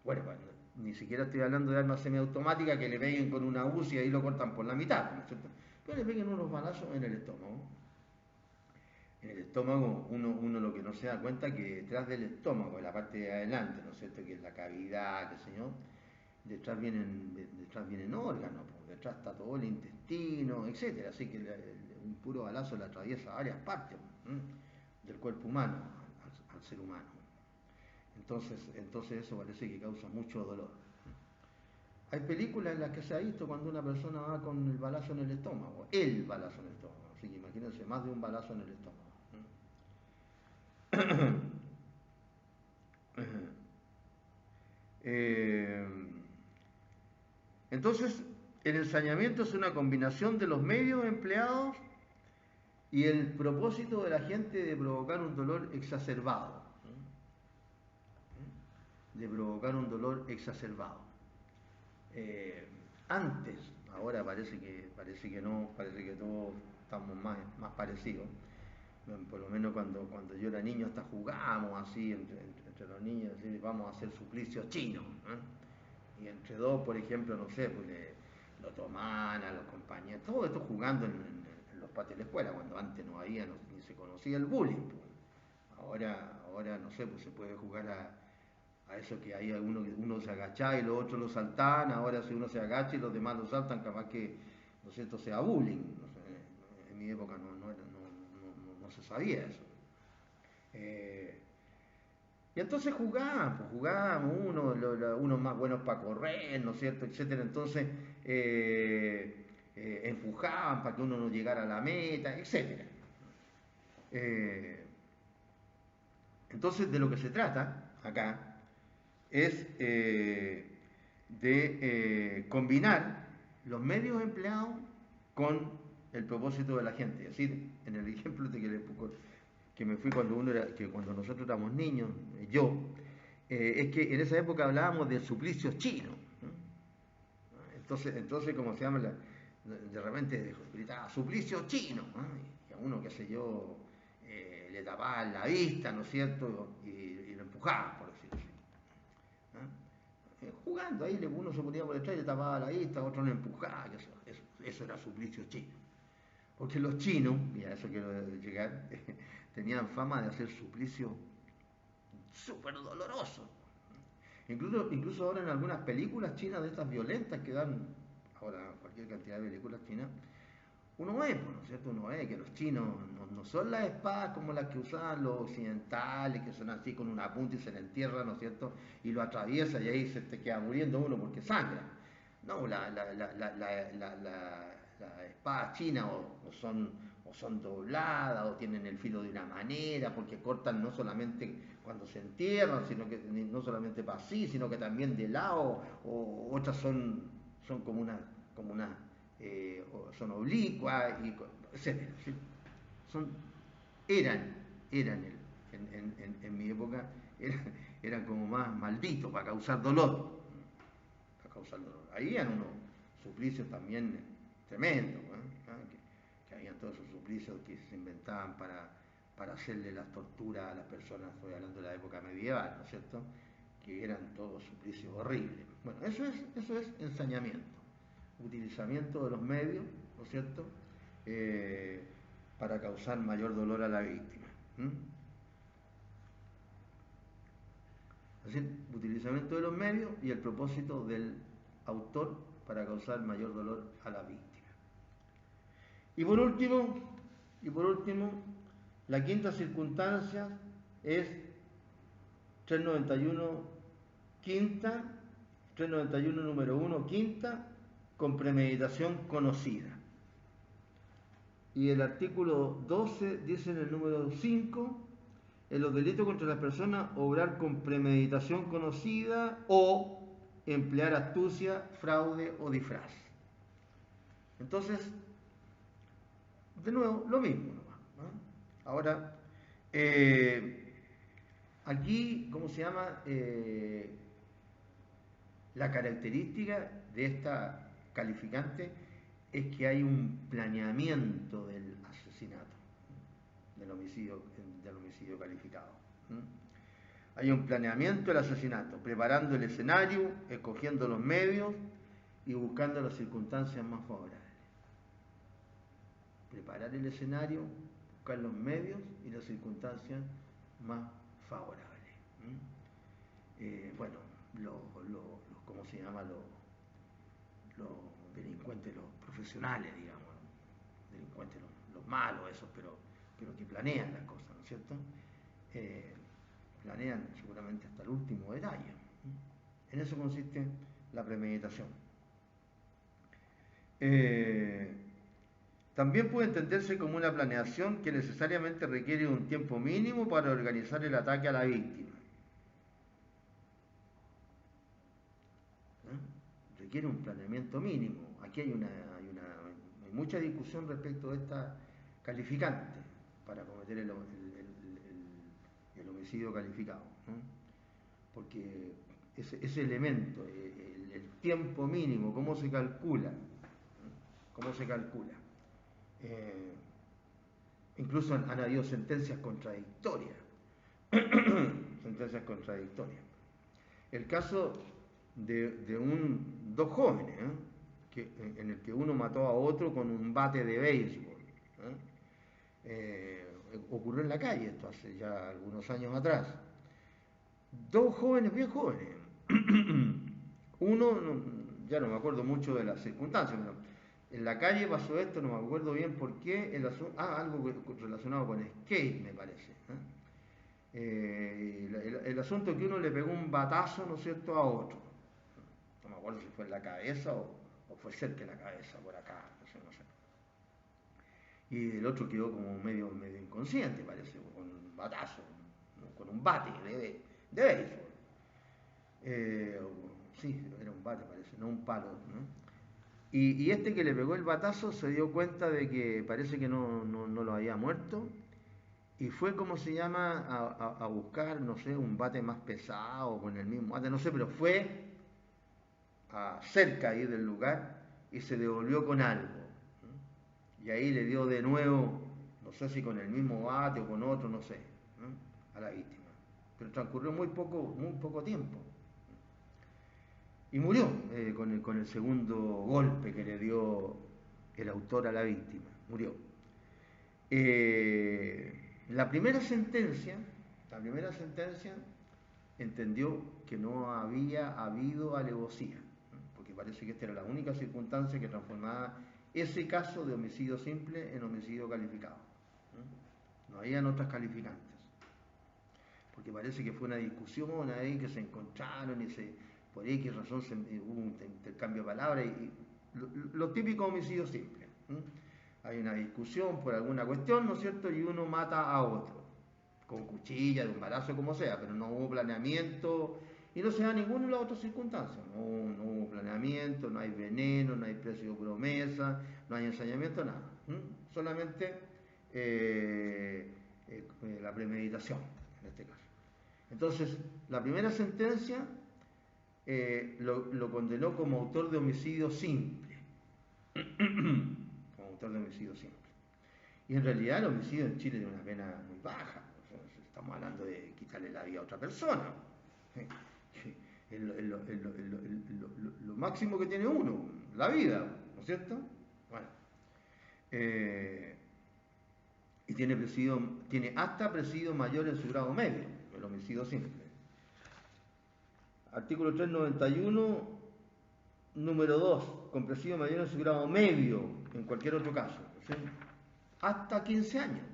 Bueno, ni siquiera estoy hablando de armas semiautomáticas que le peguen con una UCI y ahí lo cortan por la mitad, ¿no es cierto? Pero le peguen unos balazos en el estómago. En el estómago uno lo que no se da cuenta es que detrás del estómago, en la parte de adelante, ¿no es cierto?, que es la cavidad, qué sé yo, detrás vienen órganos, detrás está todo el intestino, etcétera. Así que un puro balazo le atraviesa varias partes del cuerpo humano, al ser humano. Entonces eso parece que causa mucho dolor. Hay películas en las que se ha visto cuando una persona va con el balazo en el estómago, así que imagínense, más de un balazo en el estómago. Entonces, el ensañamiento es una combinación de los medios empleados y el propósito de la gente de provocar un dolor exacerbado. Antes, ahora parece que no, parece que todos estamos más parecidos. Por lo menos cuando yo era niño hasta jugábamos así entre los niños, así, vamos a hacer suplicios chinos, y entre dos, por ejemplo, no sé, pues lo tomaban a los compañeros, todo esto jugando en los patios de la escuela, cuando antes no había, ni se conocía el bullying, pues. Ahora no sé, pues se puede jugar a eso que hay uno se agachaba y los otros lo saltaban. Ahora si uno se agacha y los demás lo saltan, capaz que, ¿no es cierto?, sea bullying. No sé, en mi época no se sabía eso. Y entonces jugábamos unos más buenos para correr, ¿no es cierto?, etcétera. Entonces empujaban para que uno no llegara a la meta, etcétera. Entonces de lo que se trata acá es de combinar los medios empleados con el propósito de la gente. Es decir, en el ejemplo que me fui cuando nosotros éramos niños, es que en esa época hablábamos de suplicios chinos. Entonces como se llama, de repente gritaba suplicio chino, y a uno, qué sé yo, le tapaban la vista, ¿no es cierto?, y lo empujaban, por decirlo así. Jugando ahí, uno se ponía por detrás y le tapaba la vista, otro lo empujaba, eso era suplicio chino. Porque los chinos, y a eso quiero llegar, tenían fama de hacer suplicios súper dolorosos. Incluso ahora en algunas películas chinas de estas violentas que dan, ahora cualquier cantidad de películas chinas, uno ve, ¿no es cierto?, uno ve que los chinos no son las espadas como las que usaban los occidentales, que son así con una punta y se le entierra, ¿no es cierto?, y lo atraviesa y ahí se te queda muriendo uno porque sangra. No, las espadas chinas o son dobladas o tienen el filo de una manera, porque cortan no solamente cuando se entierran, sino que no solamente para así, sino que también de lado, o otras son como una son oblicuas, etc. ¿Sí? Eran en mi época, eran como más malditos para causar dolor. Ahí eran unos suplicios también tremendos, que habían todos esos suplicios que se inventaban para hacerle las torturas a las personas, estoy hablando de la época medieval, ¿no es cierto?, que eran todos suplicios horribles. Bueno, eso es ensañamiento, utilizamiento de los medios, ¿no es cierto?, para causar mayor dolor a la víctima. Es decir, utilizamiento de los medios y el propósito del autor para causar mayor dolor a la víctima. Y por último, la quinta circunstancia es 391 quinta, 391 número 1 quinta, con premeditación conocida. Y el artículo 12 dice en el número 5, en los delitos contra las personas, obrar con premeditación conocida o emplear astucia, fraude o disfraz. Entonces, de nuevo, lo mismo nomás, ¿no? Ahora, aquí, ¿cómo se llama? La característica de esta calificante es que hay un planeamiento del asesinato, del homicidio calificado. Hay un planeamiento del asesinato, preparando el escenario, escogiendo los medios y buscando las circunstancias más favorables. Preparar el escenario, buscar los medios y las circunstancias más favorables. Bueno, ¿cómo se llama? Los delincuentes, los profesionales, digamos, ¿no? Delincuentes, los malos, esos, pero que planean las cosas, ¿no es cierto? Planean seguramente hasta el último detalle. En eso consiste la premeditación. También puede entenderse como una planeación que necesariamente requiere un tiempo mínimo para organizar el ataque a la víctima. Requiere un planeamiento mínimo. Aquí hay mucha discusión respecto de esta calificante para cometer el homicidio calificado, ¿no? Porque ese elemento, el tiempo mínimo, ¿cómo se calcula? ¿Cómo se calcula? Incluso han habido sentencias contradictorias. Sentencias contradictorias. El caso de dos jóvenes, en el que uno mató a otro con un bate de béisbol. Ocurrió en la calle, esto hace ya algunos años atrás. Dos jóvenes, bien jóvenes. Uno, ya no me acuerdo mucho de las circunstancias, pero en la calle pasó esto, no me acuerdo bien por qué, algo relacionado con skate, me parece. El asunto es que uno le pegó un batazo, ¿no es cierto?, a otro. No me acuerdo si fue en la cabeza o fue cerca de la cabeza, por acá, no sé. Y el otro quedó como medio inconsciente, parece, con un batazo, con un bate de béisbol. Sí, era un bate, parece, no un palo, ¿no? Y este que le pegó el batazo se dio cuenta de que parece que no lo había muerto y fue, como se llama, a buscar, no sé, un bate más pesado con el mismo bate, no sé, pero fue cerca ahí del lugar y se devolvió con algo, ¿no? Y ahí le dio de nuevo, no sé si con el mismo bate o con otro, no sé, ¿no?, a la víctima. Pero transcurrió muy poco tiempo. Y murió con el segundo golpe que le dio el autor a la víctima. Murió. La primera sentencia entendió que no había habido alevosía, ¿no?, porque parece que esta era la única circunstancia que transformaba ese caso de homicidio simple en homicidio calificado, ¿no? No habían otras calificantes. Porque parece que fue una discusión ahí que se encontraron y por X razón hubo un intercambio de palabras y lo típico homicidio simple. Hay una discusión por alguna cuestión, ¿no es cierto?, y uno mata a otro, con cuchilla, de un balazo, como sea, pero no hubo planeamiento y no se da ninguna de las otras circunstancias. No hubo planeamiento, no hay veneno, no hay precio de promesa, no hay ensañamiento, nada. Solamente la premeditación, en este caso. Entonces, la primera sentencia lo condenó como autor de homicidio simple. Como autor de homicidio simple. Y en realidad el homicidio en Chile tiene una pena muy baja. O sea, estamos hablando de quitarle la vida a otra persona. Lo máximo que tiene uno, la vida, ¿no es cierto? Bueno, y tiene hasta presidio mayor en su grado medio, el homicidio simple. Artículo 391, número 2, con presidio mayor en su grado medio, en cualquier otro caso, ¿sí? Hasta 15 años.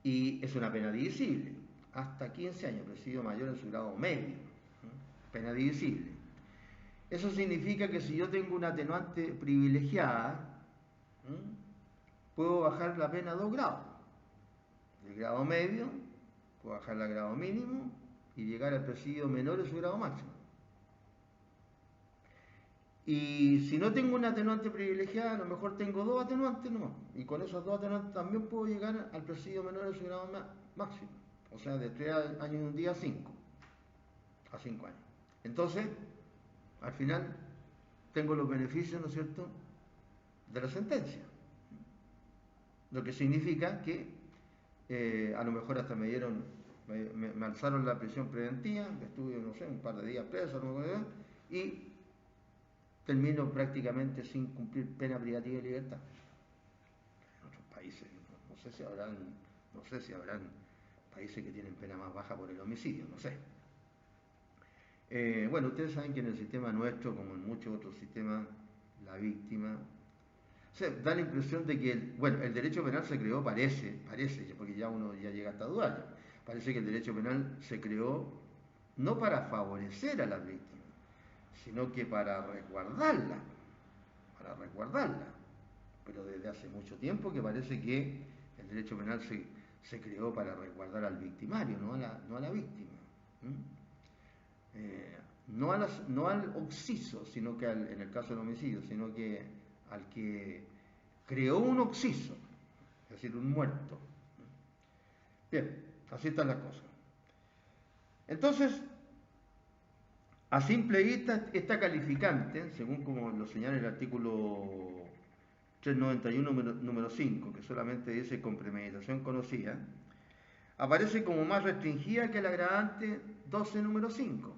Y es una pena divisible, hasta 15 años, presidio mayor en su grado medio, ¿sí? Pena divisible. Eso significa que si yo tengo una atenuante privilegiada, ¿sí?, puedo bajar la pena a 2 grados. El grado medio, puedo bajarla al grado mínimo y llegar al presidio menor en su grado máximo. Y si no tengo una atenuante privilegiada, a lo mejor tengo 2 atenuantes nomás. Y con esos 2 atenuantes también puedo llegar al presidio menor en su grado máximo. O sea, de 3 años y un día a 5. A 5 años. Entonces, al final, tengo los beneficios, ¿no es cierto?, de la sentencia. Lo que significa que a lo mejor hasta me alzaron la prisión preventiva, que estuve, no sé, un par de días preso, y termino prácticamente sin cumplir pena privativa de libertad. En otros países, no sé si habrán países que tienen pena más baja por el homicidio, no sé. Bueno, ustedes saben que en el sistema nuestro, como en muchos otros sistemas, la víctima... O sea, da la impresión de que el derecho penal se creó, parece, porque ya uno ya llega hasta dudar, parece que el derecho penal se creó no para favorecer a las víctimas, sino que para resguardarla, pero desde hace mucho tiempo que parece que el derecho penal se creó para resguardar al victimario, no a la víctima. No al occiso, sino que en el caso del homicidio, sino que al que creó un occiso, es decir, un muerto. Bien, así están las cosas. Entonces, a simple vista, esta calificante, según como lo señala el artículo 391, número 5, que solamente dice con premeditación conocida, aparece como más restringida que el agravante 12, número 5,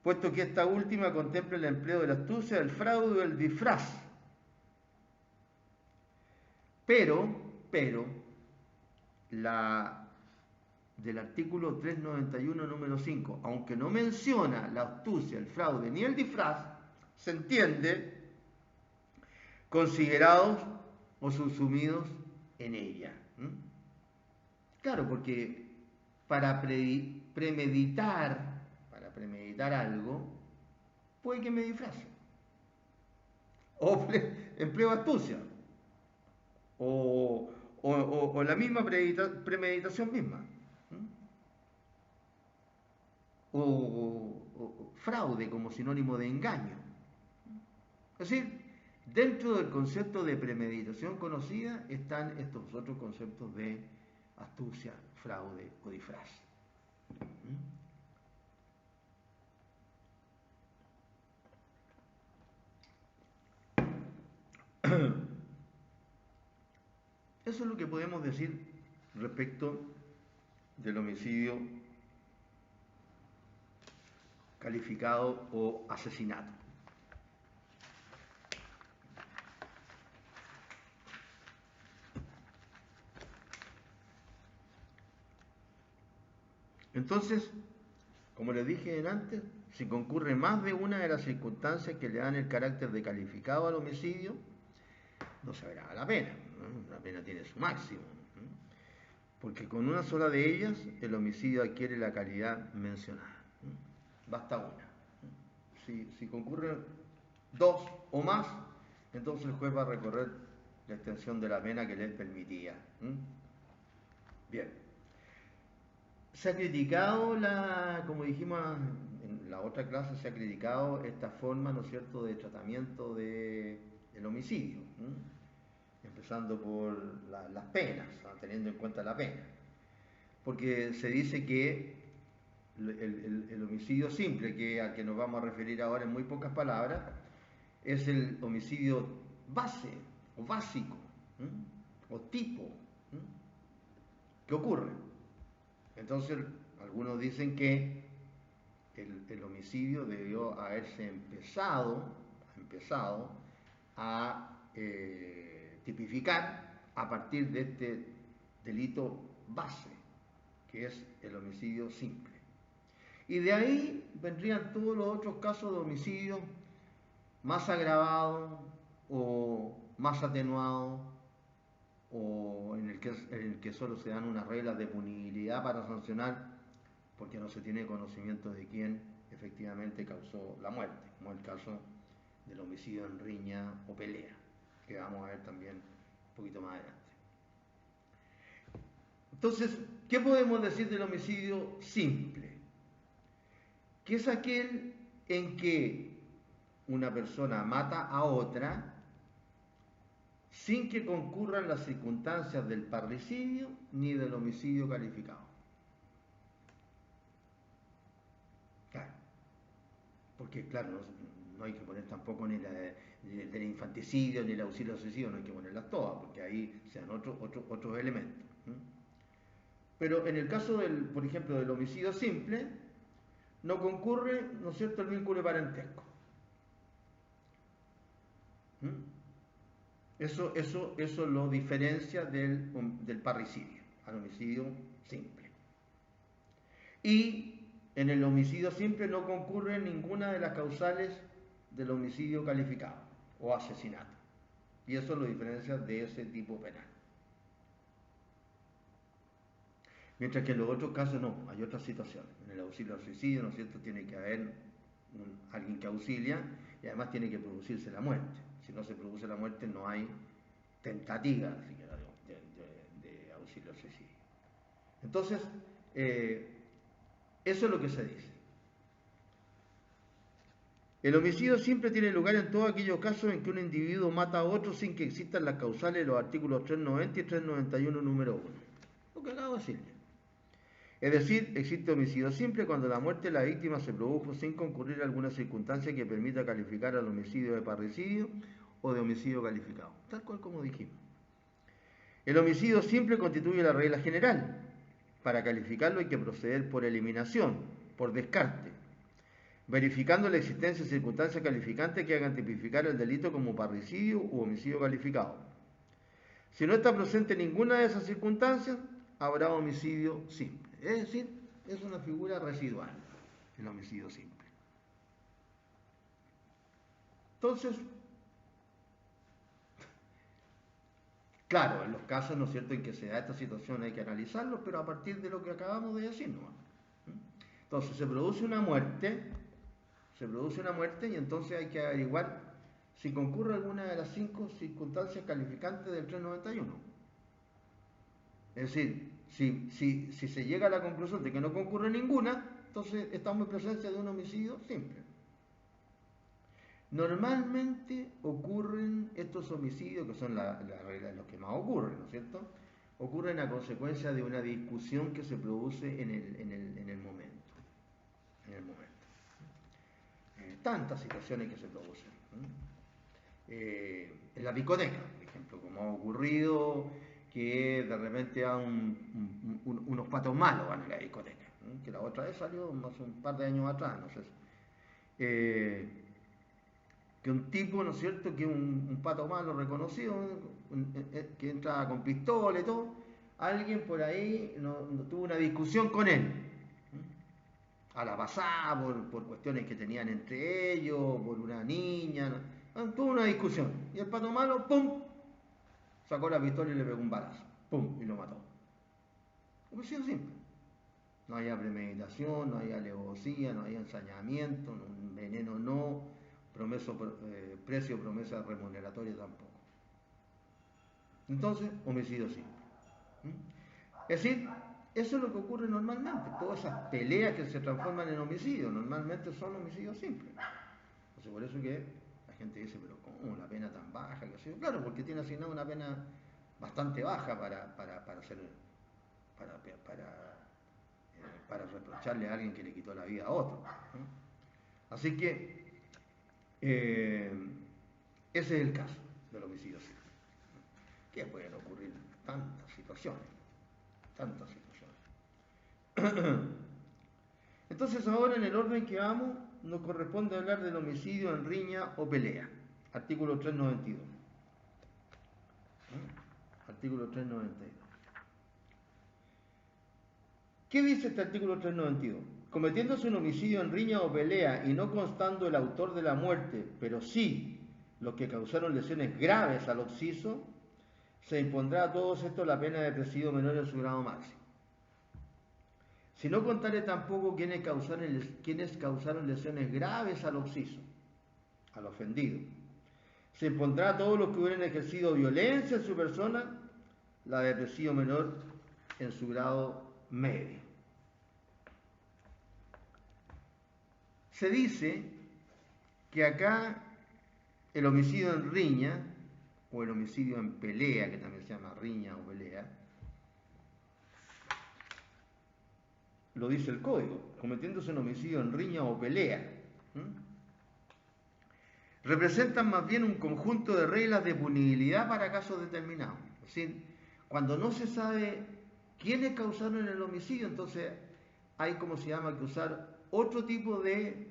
puesto que esta última contempla el empleo de la astucia, del fraude o el disfraz. Pero, la del artículo 391, número 5, aunque no menciona la astucia, el fraude ni el disfraz, se entiende considerados o subsumidos en ella. Claro, porque para premeditar algo, puede que me disfrace. O empleo astucia. O la misma premeditación misma. O fraude como sinónimo de engaño. Es decir, dentro del concepto de premeditación conocida están estos otros conceptos de astucia, fraude o disfraz. Eso es lo que podemos decir respecto del homicidio calificado o asesinato. Entonces, como les dije antes, si concurre más de una de las circunstancias que le dan el carácter de calificado al homicidio, no se verá la pena, ¿no? La pena tiene su máximo, ¿no? Porque con una sola de ellas el homicidio adquiere la calidad mencionada, ¿no? Basta una. Si concurren 2 o más, entonces el juez va a recorrer la extensión de la pena que le es permitida. Bien. Se ha criticado, como dijimos en la otra clase, se ha criticado esta forma, ¿no es cierto?, de tratamiento del homicidio, empezando por las penas, ¿no?, teniendo en cuenta la pena. Porque se dice que el homicidio simple, al que nos vamos a referir ahora en muy pocas palabras, es el homicidio base o básico, o tipo, que ocurre. Entonces, algunos dicen que el homicidio debió haberse empezado a tipificar a partir de este delito base, que es el homicidio simple. Y de ahí vendrían todos los otros casos de homicidio más agravados o más atenuados, o en el que solo se dan unas reglas de punibilidad para sancionar porque no se tiene conocimiento de quién efectivamente causó la muerte, como el caso del homicidio en riña o pelea, que vamos a ver también un poquito más adelante. Entonces, ¿qué podemos decir del homicidio simple? Que es aquel en que una persona mata a otra sin que concurran las circunstancias del parricidio ni del homicidio calificado. Claro, porque claro, no hay que poner tampoco ni del infanticidio ni el auxilio suicidio, no hay que ponerlas todas, porque ahí se dan otros elementos. Pero en el caso por ejemplo, del homicidio simple, no concurre, ¿no es cierto?, el vínculo de parentesco. Eso lo diferencia del parricidio al homicidio simple. Y en el homicidio simple no concurre ninguna de las causales del homicidio calificado o asesinato. Y eso lo diferencia de ese tipo penal. Mientras que en los otros casos no, hay otras situaciones. En el auxilio al suicidio, ¿no es cierto?, tiene que haber alguien que auxilia y además tiene que producirse la muerte. Si no se produce la muerte no hay tentativa siquiera de auxilio al suicidio. Entonces, eso es lo que se dice. El homicidio siempre tiene lugar en todos aquellos casos en que un individuo mata a otro sin que existan las causales de los artículos 390 y 391 número 1. Lo que acabo de decirle. Es decir, existe homicidio simple cuando la muerte de la víctima se produjo sin concurrir alguna circunstancia que permita calificar al homicidio de parricidio o de homicidio calificado, tal cual como dijimos. El homicidio simple constituye la regla general. Para calificarlo hay que proceder por eliminación, por descarte, verificando la existencia de circunstancias calificantes que hagan tipificar el delito como parricidio u homicidio calificado. Si no está presente ninguna de esas circunstancias, habrá homicidio simple. Es decir, es una figura residual, el homicidio simple. Entonces, claro, en los casos, ¿no es cierto?, en que se da esta situación hay que analizarlo, pero a partir de lo que acabamos de decir, ¿no? Entonces se produce una muerte y entonces hay que averiguar si concurre alguna de las 5 circunstancias calificantes del 391. Es decir, si se llega a la conclusión de que no concurre ninguna, entonces estamos en presencia de un homicidio simple. Normalmente ocurren estos homicidios, que son los que más ocurren, ¿no es cierto? Ocurren a consecuencia de una discusión que se produce en el momento. Tantas situaciones que se producen. En la discoteca, por ejemplo, como ha ocurrido que de repente unos patos malos van a la discoteca, que la otra vez salió hace un par de años atrás, no sé si. Que un tipo, ¿no es cierto?, que un pato malo reconocido, que entra con pistola y todo, alguien por ahí tuvo una discusión con él, a la pasada, por cuestiones que tenían entre ellos, por una niña, tuvo una discusión, y el pato malo, ¡pum!, sacó la pistola y le pegó un balazo, ¡pum!, y lo mató. Homicidio simple. No había premeditación, no había alevosía, no había ensañamiento, veneno no, precio, promesa remuneratoria tampoco. Entonces, homicidio simple. Es decir, eso es lo que ocurre normalmente. Todas esas peleas que se transforman en homicidio, normalmente son homicidios simples. Entonces, por eso que la gente dice, pero ¿cómo la pena tan baja? Claro, porque tiene asignada una pena bastante baja para reprocharle a alguien que le quitó la vida a otro. Así que ese es el caso del homicidio simple. que pueden ocurrir tantas situaciones, tantas situaciones. Entonces ahora en el orden que vamos nos corresponde hablar del homicidio en riña o pelea, artículo 392. Artículo 392. ¿Qué dice este artículo 392? Cometiéndose un homicidio en riña o pelea y no constando el autor de la muerte, pero sí los que causaron lesiones graves al occiso, se impondrá a todos estos la pena de presidio menor en su grado máximo. Si no contare tampoco quienes causaron lesiones graves al occiso, al ofendido, se impondrá a todos los que hubieran ejercido violencia en su persona la de presidio menor en su grado medio. Se dice que acá el homicidio en riña, o el homicidio en pelea, que también se llama riña o pelea, lo dice el código, cometiéndose un homicidio en riña o pelea. Representan más bien un conjunto de reglas de punibilidad para casos determinados. Es decir, cuando no se sabe quiénes causaron el homicidio, entonces hay, como se llama, que usar otro tipo de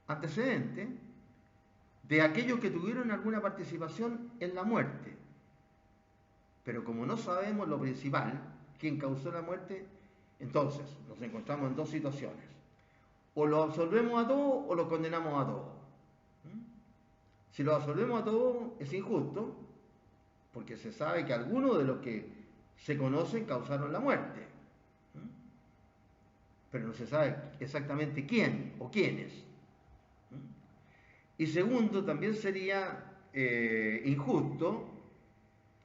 antecedente de aquellos que tuvieron alguna participación en la muerte. Pero como no sabemos lo principal, quién causó la muerte, entonces nos encontramos en dos situaciones. O lo absolvemos a todos o lo condenamos a todos. Si lo absolvemos a todos es injusto, porque se sabe que algunos de los que se conocen causaron la muerte. Pero no se sabe exactamente quién o quiénes. Y segundo, también sería injusto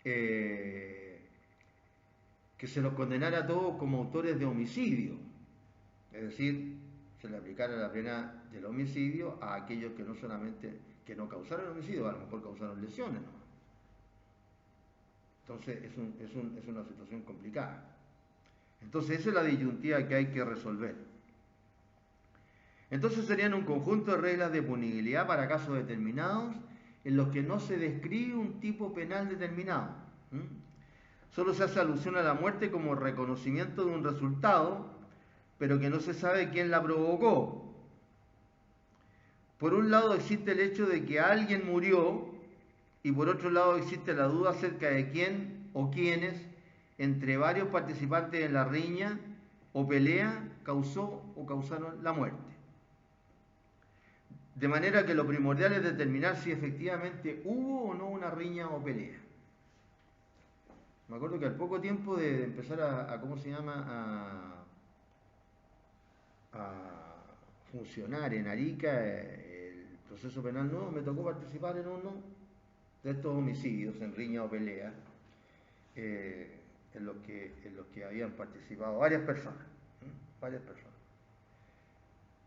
que se los condenara a todos como autores de homicidio. Es decir, se le aplicara la pena del homicidio a aquellos que no solamente que no causaron homicidio, a lo mejor causaron lesiones, ¿no? Entonces es una situación complicada. Entonces esa es la disyuntiva que hay que resolver. Entonces serían un conjunto de reglas de punibilidad para casos determinados en los que no se describe un tipo penal determinado. Solo se hace alusión a la muerte como reconocimiento de un resultado, pero que no se sabe quién la provocó. Por un lado existe el hecho de que alguien murió y por otro lado existe la duda acerca de quién o quiénes entre varios participantes en la riña o pelea causó o causaron la muerte. De manera que lo primordial es determinar si efectivamente hubo o no una riña o pelea. Me acuerdo que al poco tiempo de empezar a ¿cómo se llama? A funcionar en Arica el proceso penal nuevo, me tocó participar en uno de estos homicidios en riña o pelea, en los que habían participado varias personas,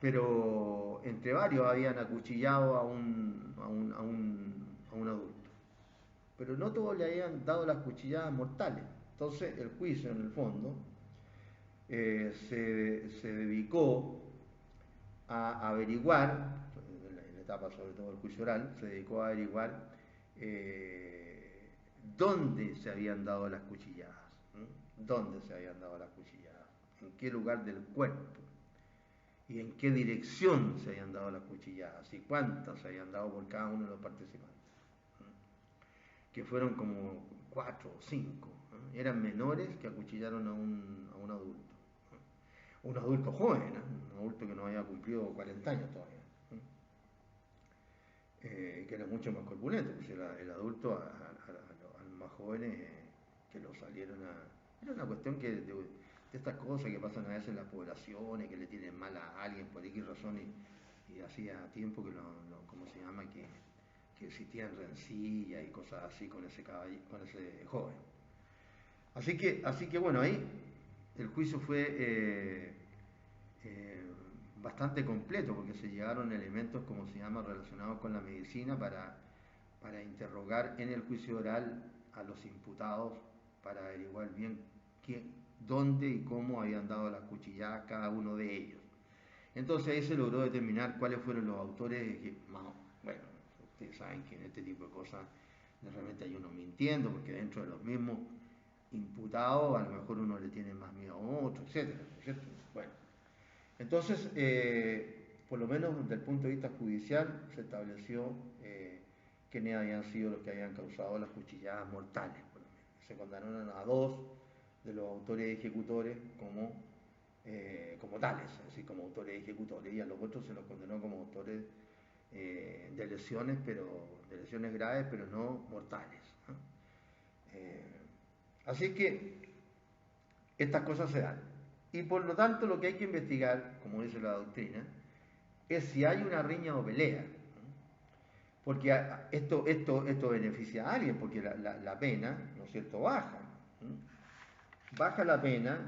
pero entre varios habían acuchillado a un adulto, pero no todos le habían dado las cuchilladas mortales. Entonces el juicio, en el fondo, se dedicó a averiguar, en la etapa sobre todo del juicio oral, se dedicó a averiguar dónde se habían dado las cuchilladas, dónde se habían dado las cuchilladas, en qué lugar del cuerpo y en qué dirección se habían dado las cuchilladas y cuántas se habían dado por cada uno de los participantes, que fueron como 4 o 5, eran menores que acuchillaron a un adulto. Un adulto joven, un adulto que no había cumplido 40 años todavía, que era mucho más corpulento, pues el adulto al más jóvenes que lo salieron a... Era una cuestión que de estas cosas que pasan a veces en las poblaciones, que le tienen mal a alguien por X razón y hacía tiempo que ¿cómo se llama? Que existían rencillas y cosas así con ese joven. Así que bueno, ahí el juicio fue bastante completo porque se llegaron elementos, como se llama, relacionados con la medicina para interrogar en el juicio oral a los imputados para averiguar bien dónde y cómo habían dado las cuchilladas cada uno de ellos. Entonces ahí se logró determinar cuáles fueron los autores, bueno, ustedes saben que en este tipo de cosas de repente hay uno mintiendo, porque dentro de los mismos imputados a lo mejor uno le tiene más miedo a otro, etcétera, ¿cierto? Bueno, entonces, por lo menos desde el punto de vista judicial, se estableció quiénes habían sido los que habían causado las cuchilladas mortales, por lo menos. Se condenaron a 2 de los autores y ejecutores como tales, es decir, como autores y ejecutores, y a los otros se los condenó como autores de lesiones, de lesiones graves, pero no mortales, ¿no? Así que estas cosas se dan. Y por lo tanto lo que hay que investigar, como dice la doctrina, es si hay una riña o pelea. Porque esto beneficia a alguien, porque la pena, ¿no es cierto?, baja. Baja la pena,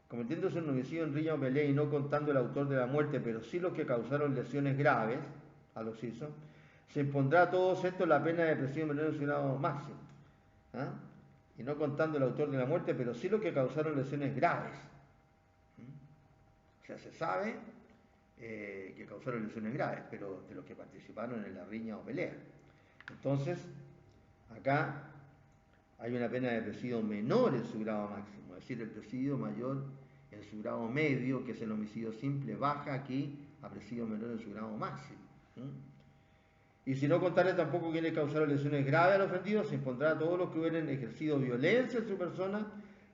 cometiéndose un homicidio en riña o pelea y no contando el autor de la muerte, pero sí los que causaron lesiones graves a los hechos, se impondrá a todos estos la pena de presidio menor en su grado máximo. ¿Ah? Y no contando el autor de la muerte, pero sí los que causaron lesiones graves. O sea, se sabe que causaron lesiones graves, pero de los que participaron en la riña o pelea. Entonces, acá hay una pena de presidio menor en su grado máximo, es decir, el presidio mayor en su grado medio, que es el homicidio simple, baja aquí a presidio menor en su grado máximo. Y si no contarle tampoco quienes causaron lesiones graves al ofendido, se impondrá a todos los que hubieran ejercido violencia en su persona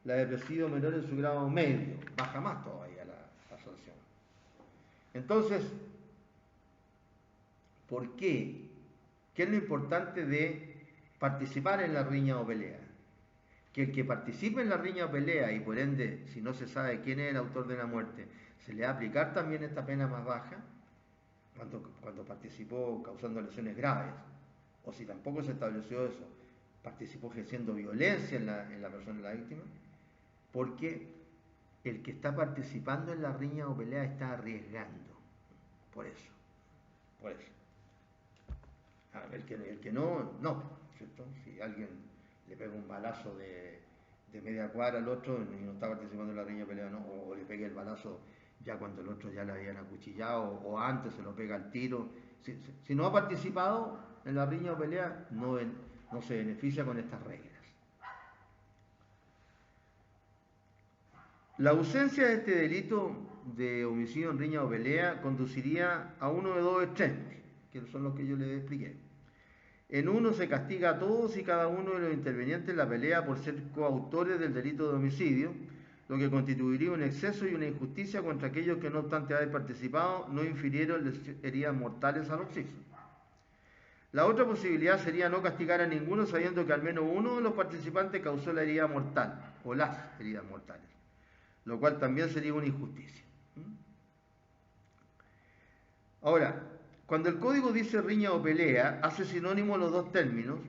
la de presidio menor en su grado medio. Baja más todavía la sanción. Entonces, ¿por qué? ¿Qué es lo importante de participar en la riña o pelea? Que el que participe en la riña o pelea y por ende, si no se sabe quién es el autor de la muerte, se le va a aplicar también esta pena más baja cuando participó causando lesiones graves, o si tampoco se estableció eso, participó ejerciendo violencia en la persona de la víctima, porque el que está participando en la riña o pelea está arriesgando, por eso. El que no, ¿cierto? Si alguien le pega un balazo de media cuadra al otro y no está participando en la riña o pelea, no, o le pega el balazo ya cuando el otro ya le habían acuchillado, o antes se lo pega al tiro. Si no ha participado en la riña o pelea, no se beneficia con estas reglas. La ausencia de este delito de homicidio en riña o pelea conduciría a uno de 2 extremos, que son los que yo les expliqué. En uno se castiga a todos y cada uno de los intervenientes en la pelea por ser coautores del delito de homicidio, lo que constituiría un exceso y una injusticia contra aquellos que, no obstante haber participado, no infirieron heridas mortales a los hechos. La otra posibilidad sería no castigar a ninguno sabiendo que al menos uno de los participantes causó la herida mortal o las heridas mortales, lo cual también sería una injusticia. Ahora, cuando el código dice riña o pelea, hace sinónimo los 2 términos,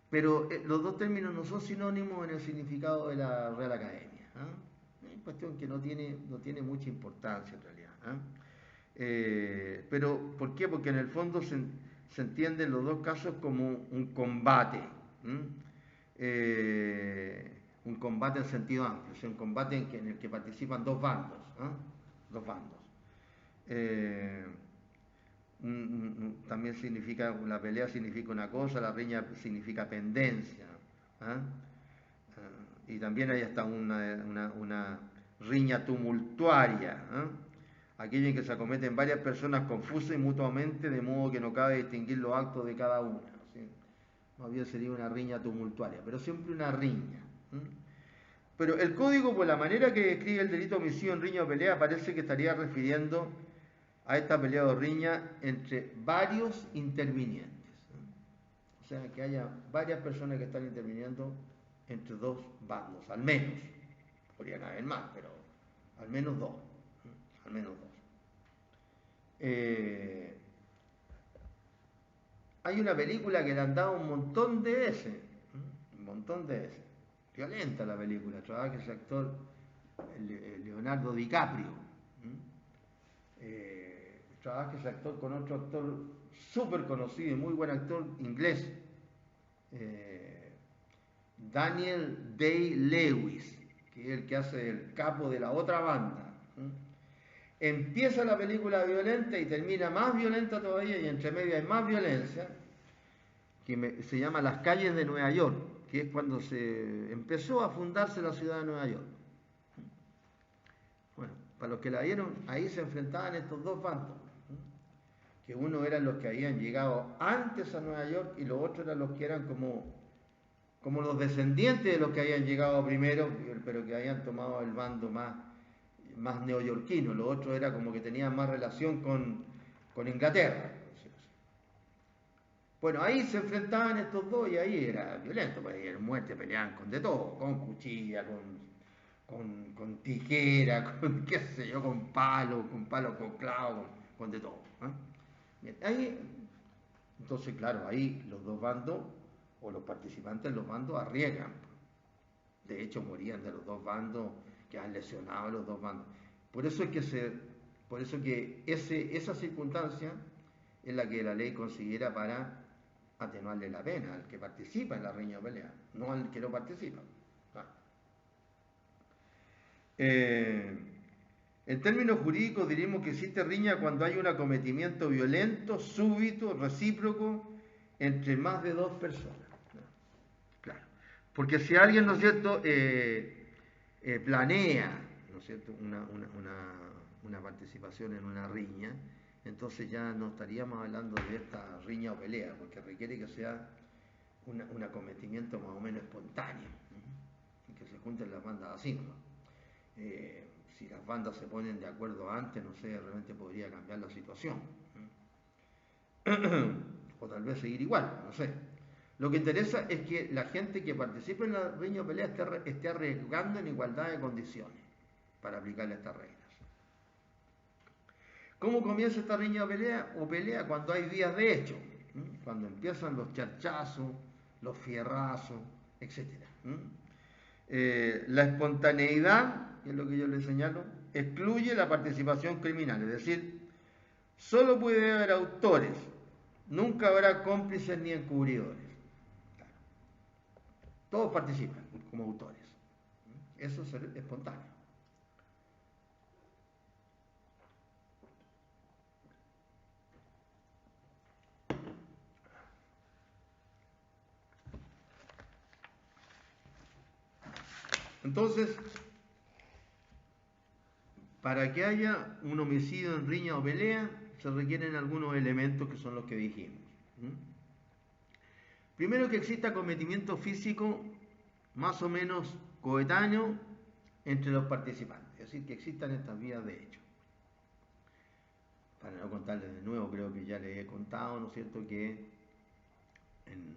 pero los 2 términos no son sinónimos en el significado de la Real Academia. Es cuestión que no tiene mucha importancia en realidad. Pero, ¿por qué? Porque en el fondo se entienden los 2 casos como un combate. Un combate en sentido amplio, o sea, un combate en el que participan 2 bandos. 2 bandos. También significa, la pelea significa una cosa, la riña significa pendencia. Y también hay hasta una riña tumultuaria, aquella en que se acometen varias personas confusas y mutuamente, de modo que no cabe distinguir los actos de cada una. ¿Sí? Más bien sería una riña tumultuaria, pero siempre una riña. Pero el código, por la manera que describe el delito de homicidio en riña o pelea, parece que estaría refiriendo a esta pelea o riña entre varios intervinientes. O sea, que haya varias personas que están interviniendo entre 2 bandos, al menos. Podrían haber más, pero al menos 2. Al menos 2. Hay una película que le han dado un montón de veces. Violenta la película. Trabaja ese actor, Leonardo DiCaprio. Trabaja ese actor con otro actor súper conocido y muy buen actor inglés, Daniel Day-Lewis, que es el que hace el capo de la otra banda. Empieza la película violenta y termina más violenta todavía, y entre medio hay más violencia, se llama Las calles de Nueva York, que es cuando se empezó a fundarse la ciudad de Nueva York. Bueno, para los que la vieron, ahí se enfrentaban estos dos bandos, que uno eran los que habían llegado antes a Nueva York y los otros eran los que eran como los descendientes de los que habían llegado primero, pero que habían tomado el bando más neoyorquino. Los otros era como que tenían más relación con Inglaterra. Bueno, ahí se enfrentaban estos dos y ahí era violento, pues ahí era muerte, peleaban con de todo, con cuchilla, con tijera, con qué sé yo, con palo con clavo, con de todo. Bien, ahí, entonces claro, ahí los dos bandos, o los participantes de los bandos arriesgan. De hecho, morían de los dos bandos, quedan lesionados los dos bandos. Por eso que esa circunstancia es la que la ley considera para atenuarle la pena al que participa en la riña o pelea, no al que no participa. Claro. En términos jurídicos diríamos que existe riña cuando hay un acometimiento violento, súbito, recíproco, entre más de dos personas. Claro. Porque si alguien, ¿no es cierto?, planea, ¿no es cierto?, una participación en una riña, entonces ya no estaríamos hablando de esta riña o pelea, porque requiere que sea un acometimiento más o menos espontáneo, y que se junten las bandas así, ¿no? Si las bandas se ponen de acuerdo antes, no sé, realmente podría cambiar la situación. O tal vez seguir igual, no sé. Lo que interesa es que la gente que participe en la riña o pelea esté arriesgando en igualdad de condiciones para aplicarle estas reglas. ¿Cómo comienza esta riña o pelea? Cuando hay días de hecho, cuando empiezan los charchazos, los fierrazos, etc. La espontaneidad, que es lo que yo les señalo, excluye la participación criminal, es decir, solo puede haber autores, nunca habrá cómplices ni encubridores. Todos participan como autores. Eso es espontáneo. Entonces, para que haya un homicidio en riña o pelea, se requieren algunos elementos que son los que dijimos. Primero, que exista cometimiento físico más o menos coetáneo entre los participantes, es decir, que existan estas vías de hecho. Para no contarles de nuevo, creo que ya les he contado, ¿no es cierto?, que en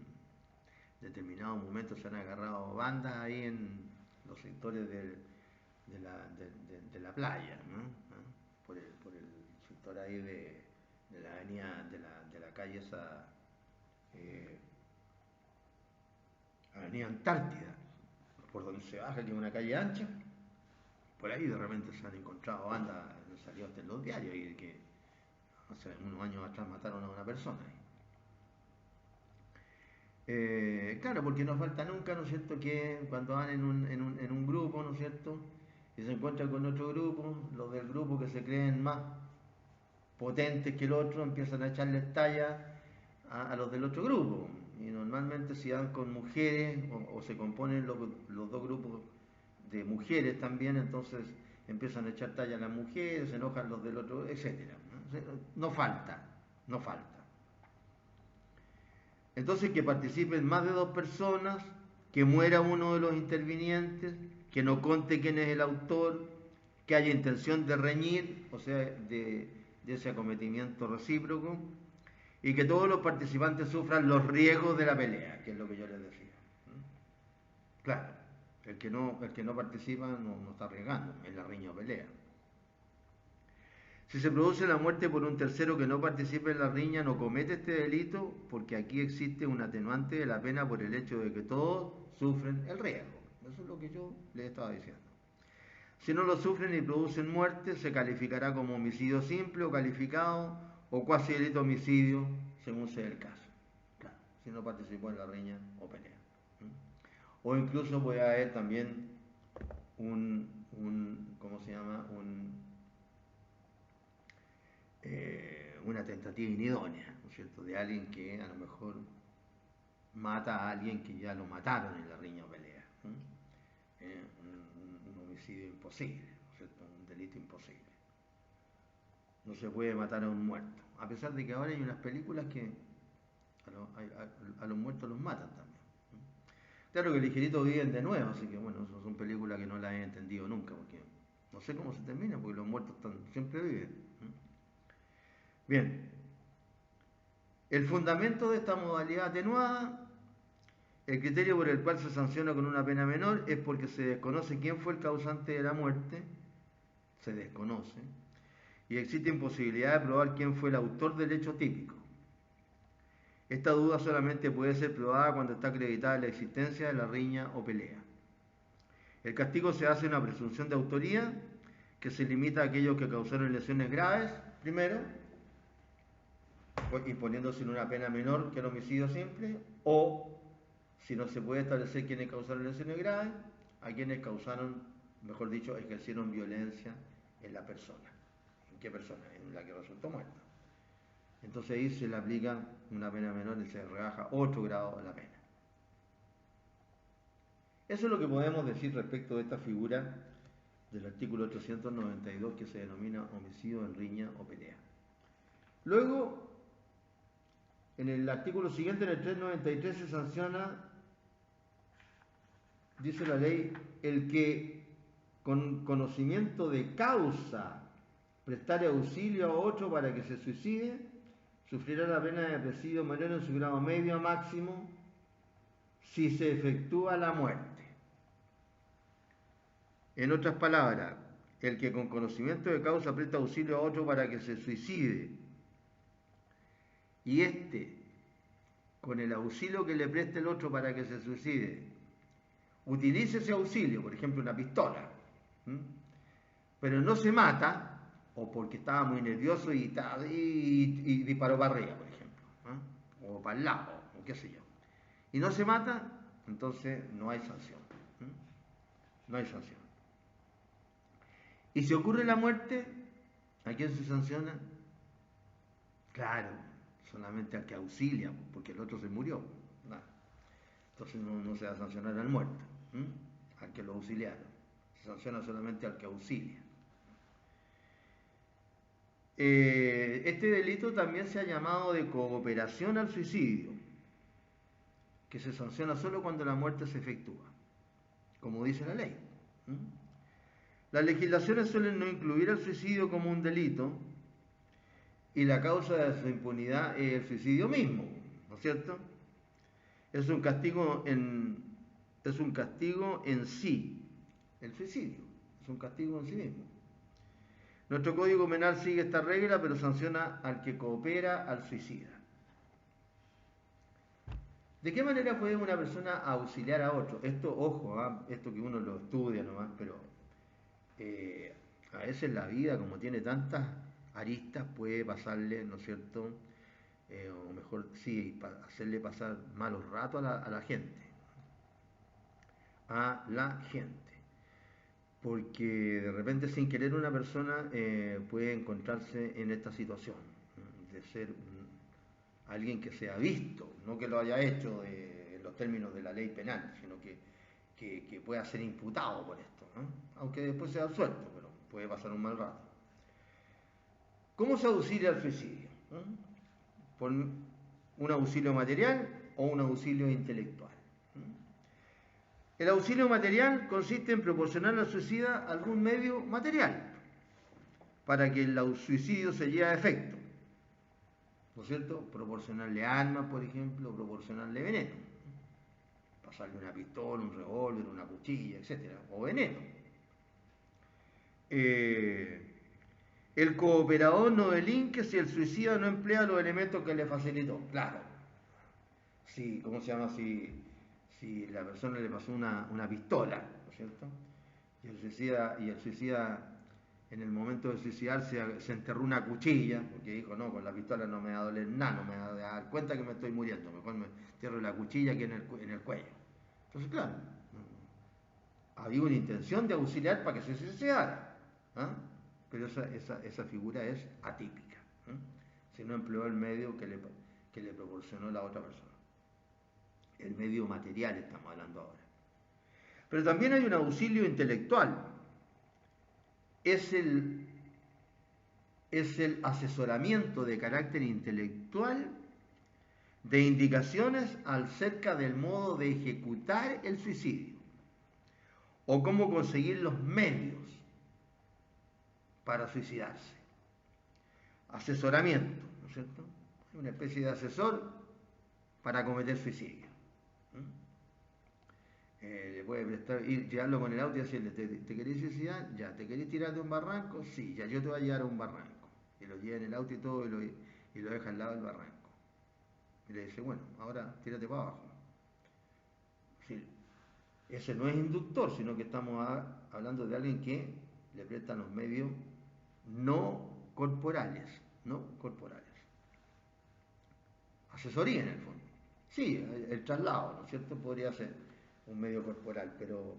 determinados momentos se han agarrado bandas ahí en los sectores de la playa, ¿no? Por el sector ahí de la avenida, de la calle esa, avenida Antártida, por donde se baja, que es una calle ancha. Por ahí de repente se han encontrado bandas, salió hasta en los diarios, y que hace unos años atrás mataron a una persona. Claro, porque no falta nunca, ¿no es cierto?, que cuando van en un grupo, ¿no es cierto?, y se encuentran con otro grupo, los del grupo que se creen más potentes que el otro empiezan a echarles talla a los del otro grupo. Y normalmente si dan con mujeres o se componen los dos grupos de mujeres también, entonces empiezan a echar talla a las mujeres, se enojan los del otro, etc. No falta. Entonces, que participen más de dos personas, que muera uno de los intervinientes, que no conte quién es el autor, que haya intención de reñir, o sea, de ese acometimiento recíproco, y que todos los participantes sufran los riesgos de la pelea, que es lo que yo les decía. Claro, el que no participa no está arriesgando, es la riña o pelea. Si se produce la muerte por un tercero que no participe en la riña, no comete este delito, porque aquí existe un atenuante de la pena por el hecho de que todos sufren el riesgo. Eso es lo que yo les estaba diciendo. Si no lo sufren y producen muerte, se calificará como homicidio simple o calificado o cuasi delito homicidio, según sea el caso. Claro, si no participó en la riña o pelea. O incluso puede haber también ¿cómo se llama? Una tentativa inidónea, ¿no es cierto?, de alguien que a lo mejor mata a alguien que ya lo mataron en la riña o pelea. Un homicidio imposible, ¿no es cierto? Un delito imposible. No se puede matar a un muerto, a pesar de que ahora hay unas películas que a los muertos los matan también. Claro que Ligerito viven de nuevo, así que bueno, eso son películas que no las he entendido nunca, porque no sé cómo se termina, porque los muertos siempre viven. Bien, el fundamento de esta modalidad atenuada, el criterio por el cual se sanciona con una pena menor, es porque se desconoce quién fue el causante de la muerte, se desconoce, y existe imposibilidad de probar quién fue el autor del hecho típico. Esta duda solamente puede ser probada cuando está acreditada la existencia de la riña o pelea. El castigo se hace en una presunción de autoría que se limita a aquellos que causaron lesiones graves, primero, imponiéndose una pena menor que el homicidio simple, o, si no se puede establecer quiénes causaron lesiones graves, a quienes causaron, mejor dicho, ejercieron violencia en la persona. ¿En qué persona? En la que resultó muerta. Entonces ahí se le aplica una pena menor y se rebaja 8 grados la pena. Eso es lo que podemos decir respecto de esta figura del artículo 892 que se denomina homicidio en riña o pelea. Luego, en el artículo siguiente, en el 393, se sanciona, dice la ley, el que con conocimiento de causa prestare auxilio a otro para que se suicide, sufrirá la pena de presidio mayor en su grado medio a máximo si se efectúa la muerte. En otras palabras, el que con conocimiento de causa presta auxilio a otro para que se suicide y con el auxilio que le preste el otro para que se suicide, utilice ese auxilio, por ejemplo una pistola, pero no se mata, o porque estaba muy nervioso y disparó para arriba, por ejemplo, o para el lado, o qué sé yo, y no se mata, entonces no hay sanción. No hay sanción. Y si ocurre la muerte, ¿a quién se sanciona? Claro, solamente al que auxilia, porque el otro se murió. Entonces no se va a sancionar al muerto, al que lo auxiliaron. Se sanciona solamente al que auxilia. Este delito también se ha llamado de cooperación al suicidio, que se sanciona solo cuando la muerte se efectúa, como dice la ley. Las legislaciones suelen no incluir el suicidio como un delito y la causa de su impunidad es el suicidio mismo, ¿no es cierto? Es un castigo en sí, el suicidio, es un castigo en sí mismo. Nuestro Código Penal sigue esta regla, pero sanciona al que coopera al suicida. ¿De qué manera puede una persona auxiliar a otro? Esto, ojo, esto que uno lo estudia nomás, pero a veces la vida, como tiene tantas aristas, puede pasarle, ¿no es cierto? O mejor, sí, hacerle pasar malos ratos a la gente. A la gente. Porque de repente, sin querer, una persona puede encontrarse en esta situación de ser alguien que sea visto, no que lo haya hecho en los términos de la ley penal, sino que pueda ser imputado por esto, aunque después sea absuelto, pero puede pasar un mal rato. ¿Cómo se auxilia al suicidio? ¿Por un auxilio material o un auxilio intelectual? El auxilio material consiste en proporcionar al suicida algún medio material para que el suicidio se lleve a efecto, ¿no es cierto? Proporcionarle armas, por ejemplo, proporcionarle veneno, pasarle una pistola, un revólver, una cuchilla, etc. O veneno. El cooperador no delinque si el suicida no emplea los elementos que le facilitó. Claro. Si, ¿cómo se llama? Si la persona le pasó una pistola, ¿no es cierto? Y el suicida en el momento de suicidarse se enterró una cuchilla, porque dijo, no, con la pistola no me va a doler nada, no me va a dar cuenta que me estoy muriendo, mejor me entierro la cuchilla aquí en el cuello. Entonces, claro, había una intención de auxiliar para que se suicidara, pero esa figura es atípica, si no empleó el medio que le proporcionó la otra persona. el medio material estamos hablando ahora. Pero también hay un auxilio intelectual. Es el asesoramiento de carácter intelectual de indicaciones acerca del modo de ejecutar el suicidio o cómo conseguir los medios para suicidarse. Asesoramiento, ¿no es cierto? Una especie de asesor para cometer suicidio. Le puede prestar, llevarlo con el auto y decirle, ¿te querés suicidar? Ya. ¿Te querés tirar de un barranco? Sí, ya, yo te voy a llevar a un barranco. Y lo lleva en el auto y todo y lo deja al lado del barranco. Y le dice, bueno, ahora tírate para abajo. Sí, ese no es inductor, sino que estamos hablando de alguien que le presta los medios no corporales. Asesoría en el fondo. Sí, el traslado, ¿no es cierto? Podría ser un medio corporal, pero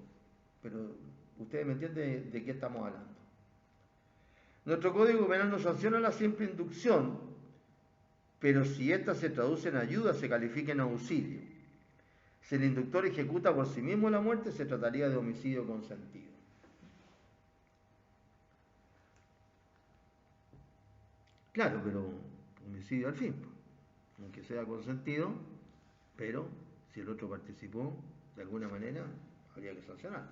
ustedes me entienden de qué estamos hablando. Nuestro Código Penal no sanciona la simple inducción, pero si ésta se traduce en ayuda, se califica en auxilio. Si el inductor ejecuta por sí mismo la muerte, se trataría de homicidio consentido. Claro, pero homicidio al fin, aunque sea consentido, pero si el otro participó de alguna manera, habría que sancionar.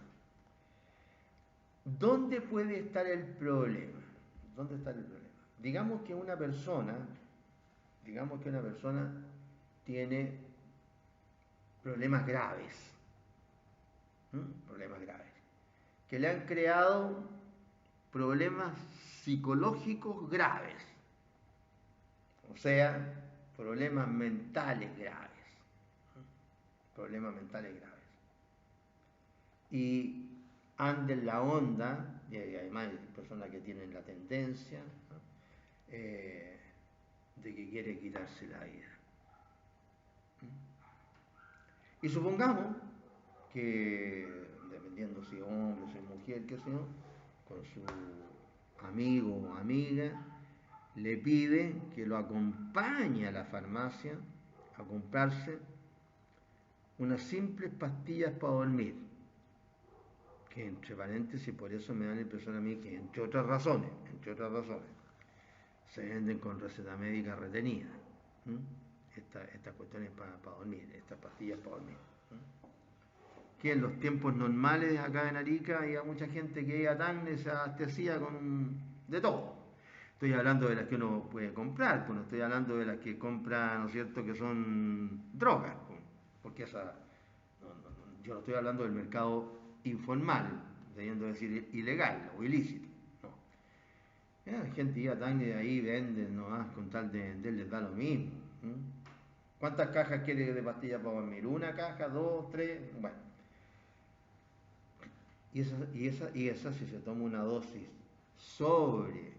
¿Dónde puede estar el problema? ¿Dónde está el problema? Digamos que una persona tiene problemas graves, que le han creado problemas psicológicos graves, o sea, problemas mentales graves. Y anda en la onda, y además hay personas que tienen la tendencia, ¿no? De que quiere quitarse la vida. Y supongamos que, dependiendo si es hombre o si es mujer, qué sé yo, con su amigo o amiga, le pide que lo acompañe a la farmacia a comprarse unas simples pastillas para dormir, que entre paréntesis, por eso me da la impresión a mí que entre otras razones, se venden con receta médica retenida. Estas cuestiones para dormir, estas pastillas para dormir. Que en los tiempos normales acá en Arica había mucha gente que iba tan se abastecía de todo. Estoy hablando de las que uno puede comprar, pues no estoy hablando de las que compra, ¿no es cierto?, que son drogas, porque yo no estoy hablando del mercado informal, debiendo decir ilegal o ilícito. No. La gente iba tan de ahí, venden nomás, con tal de vender les da lo mismo. ¿Cuántas cajas quiere de pastillas para dormir? ¿Una caja, 2, 3? Bueno. Y esa si se toma una dosis sobre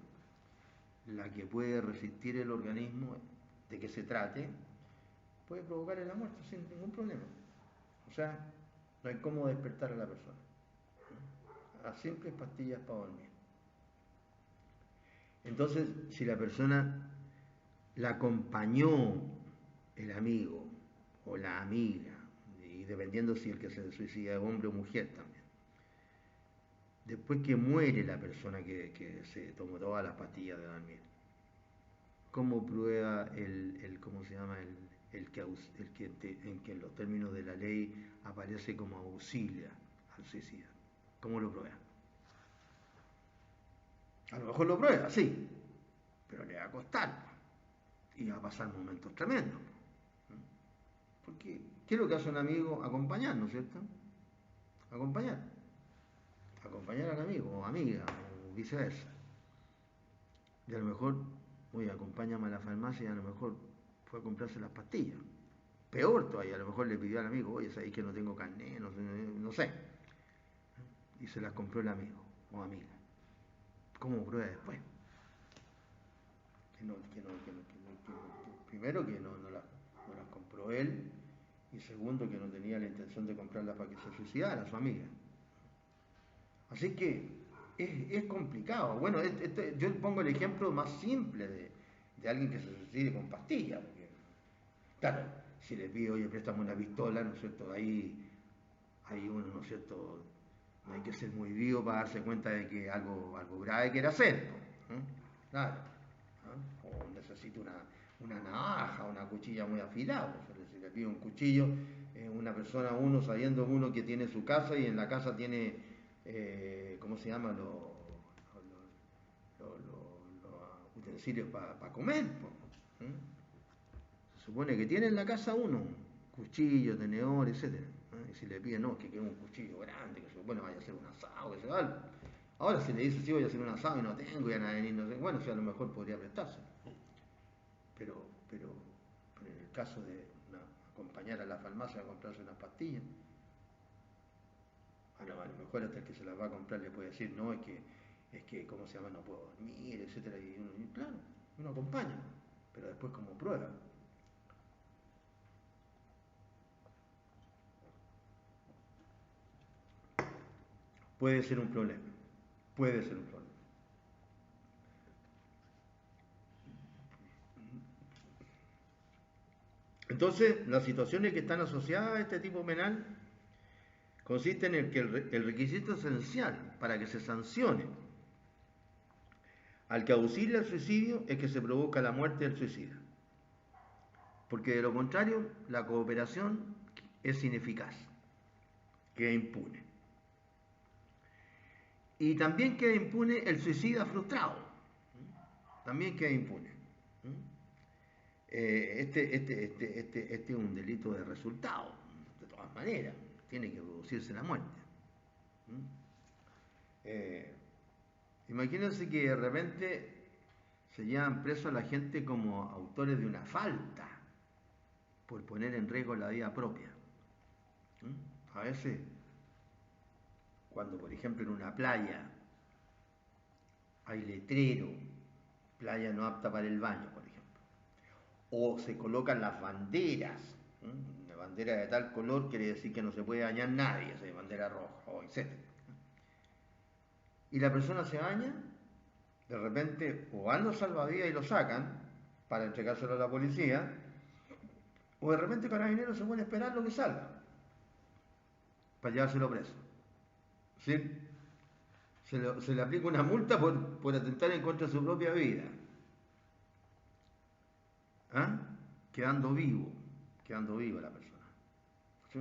la que puede resistir el organismo de que se trate, puede provocarle la muerte sin ningún problema. O sea, no hay cómo despertar a la persona. A simples pastillas para dormir. Entonces, si la persona la acompañó el amigo o la amiga, y dependiendo si el que se suicida es hombre o mujer también, después que muere la persona que se tomó todas las pastillas de dormir, ¿cómo prueba cómo se llama en que en los términos de la ley aparece como auxilia al suicida? ¿Cómo lo prueba? A lo mejor lo prueba, sí, pero le va a costar y va a pasar momentos tremendos. Porque, ¿qué es lo que hace un amigo? Acompañar, ¿no es cierto? Acompañar al amigo o amiga o viceversa. Y a lo mejor, oye, acompáñame a la farmacia y a lo mejor fue a comprarse las pastillas. Peor todavía, a lo mejor le pidió al amigo, oye, sabéis que no tengo carnet, no sé. Y se las compró el amigo o amiga. ¿Cómo prueba después? Primero que no las compró él, y segundo que no tenía la intención de comprarlas para que se suicidara su amiga. Así que es complicado. Bueno, yo pongo el ejemplo más simple de alguien que se suicide con pastillas. Porque, claro, si le pide, oye, préstame una pistola, ¿no es cierto? Ahí uno, ¿no es cierto? No hay que ser muy vivo para darse cuenta de que algo grave quiere hacer, ¿no? Claro. ¿No? O necesita una navaja, una cuchilla muy afilada. O sea, si le pide un cuchillo, una persona, uno sabiendo uno que tiene su casa y en la casa tiene, ¿cómo se llama? Los utensilios para comer. ¿No? Se supone que tiene en la casa uno, cuchillo, tenedor, etcétera. ¿No? Y si le pide, no, es que quiere un cuchillo grande, que se supone vaya a hacer un asado, que se algo. Ahora si le dice, sí, voy a hacer un asado y no tengo, ya nadie, no sé, bueno, si a lo mejor podría prestarse. Pero en el caso de acompañar a la farmacia a comprarse unas pastillas, a lo mejor hasta el que se las va a comprar le puede decir, no, es que ¿cómo se llama? No puedo dormir, etcétera, y claro, uno acompaña, pero después como prueba. Puede ser un problema, puede ser un problema. Entonces, las situaciones que están asociadas a este tipo penal consisten en que el requisito esencial para que se sancione al que auxilia al suicidio es que se provoca la muerte del suicida. Porque de lo contrario, la cooperación es ineficaz, queda impune. Y también queda impune el suicida frustrado. También queda impune. Este es un delito de resultado, de todas maneras. Tiene que producirse la muerte. Imagínense que de repente se llevan preso a la gente como autores de una falta por poner en riesgo la vida propia. A veces, cuando por ejemplo en una playa hay letrero, playa no apta para el baño, por ejemplo, o se colocan las banderas, una bandera de tal color quiere decir que no se puede bañar nadie, esa bandera roja, etc. Y la persona se baña, de repente o van los salvavidas y lo sacan para entregárselo a la policía, o de repente Carabineros se pone a esperar lo que salga para llevárselo preso. ¿Sí? Se le aplica una multa por atentar en contra de su propia vida. ¿Ah? Quedando vivo la persona. ¿Sí?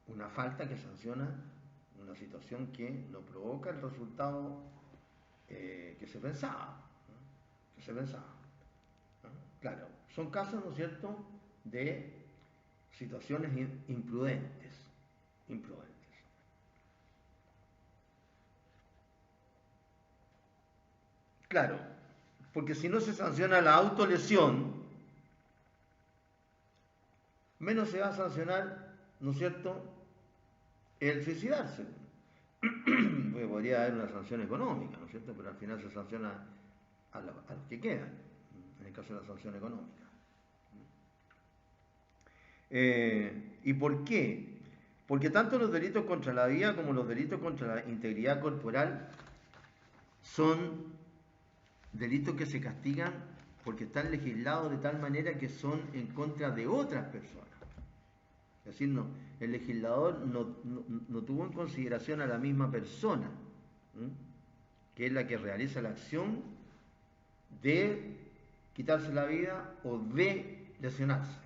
Una falta que sanciona una situación que no provoca el resultado que se pensaba. ¿No? Que se pensaba. ¿No? Claro, son casos, ¿no es cierto?, de situaciones imprudentes. Claro, porque si no se sanciona la autolesión, menos se va a sancionar, ¿no es cierto?, el suicidarse. Porque podría haber una sanción económica, ¿no es cierto?, pero al final se sanciona a los que quedan, en el caso de la sanción económica. ¿Y por qué? Porque tanto los delitos contra la vida como los delitos contra la integridad corporal son delitos que se castigan porque están legislados de tal manera que son en contra de otras personas. Es decir, no, el legislador no tuvo en consideración a la misma persona, que es la que realiza la acción de quitarse la vida o de lesionarse,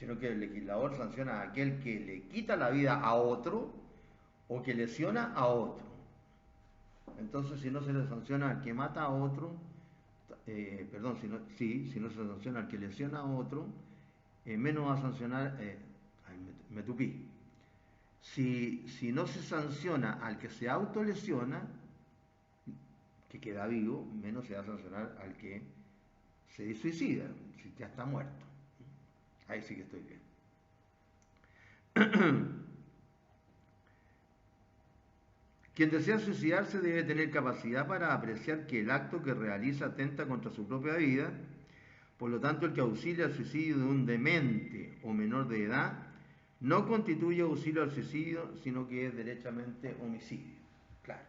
sino que el legislador sanciona a aquel que le quita la vida a otro o que lesiona a otro. Entonces, si no se le sanciona al que mata a otro, si no se sanciona al que lesiona a otro, menos va a sancionar, me tupí. Si no se sanciona al que se autolesiona, que queda vivo, menos se va a sancionar al que se suicida, si ya está muerto. Ahí sí que estoy bien. Quien desea suicidarse debe tener capacidad para apreciar que el acto que realiza atenta contra su propia vida. Por lo tanto, el que auxilia al suicidio de un demente o menor de edad no constituye auxilio al suicidio, sino que es derechamente homicidio. Claro.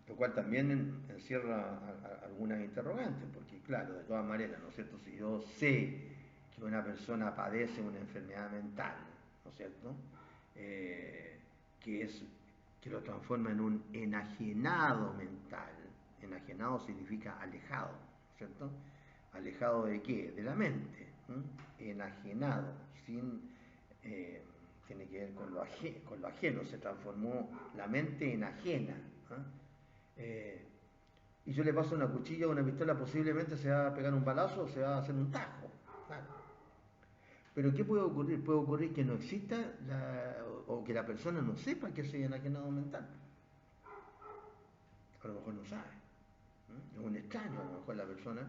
Lo cual también encierra algunas interrogantes, porque claro, de todas maneras, ¿no es cierto? Si yo sé que una persona padece una enfermedad mental, ¿no es cierto? Que lo transforma en un enajenado mental. Enajenado significa alejado, ¿no es cierto? ¿Alejado de qué? De la mente. Enajenado, tiene que ver con lo ajeno, se transformó la mente en ajena. Y yo le paso una cuchilla o una pistola, posiblemente se va a pegar un balazo o se va a hacer un tajo. Claro. Pero ¿qué puede ocurrir? Puede ocurrir que no exista o que la persona no sepa que soy enajenado mental. A lo mejor no sabe. Es un extraño a lo mejor la persona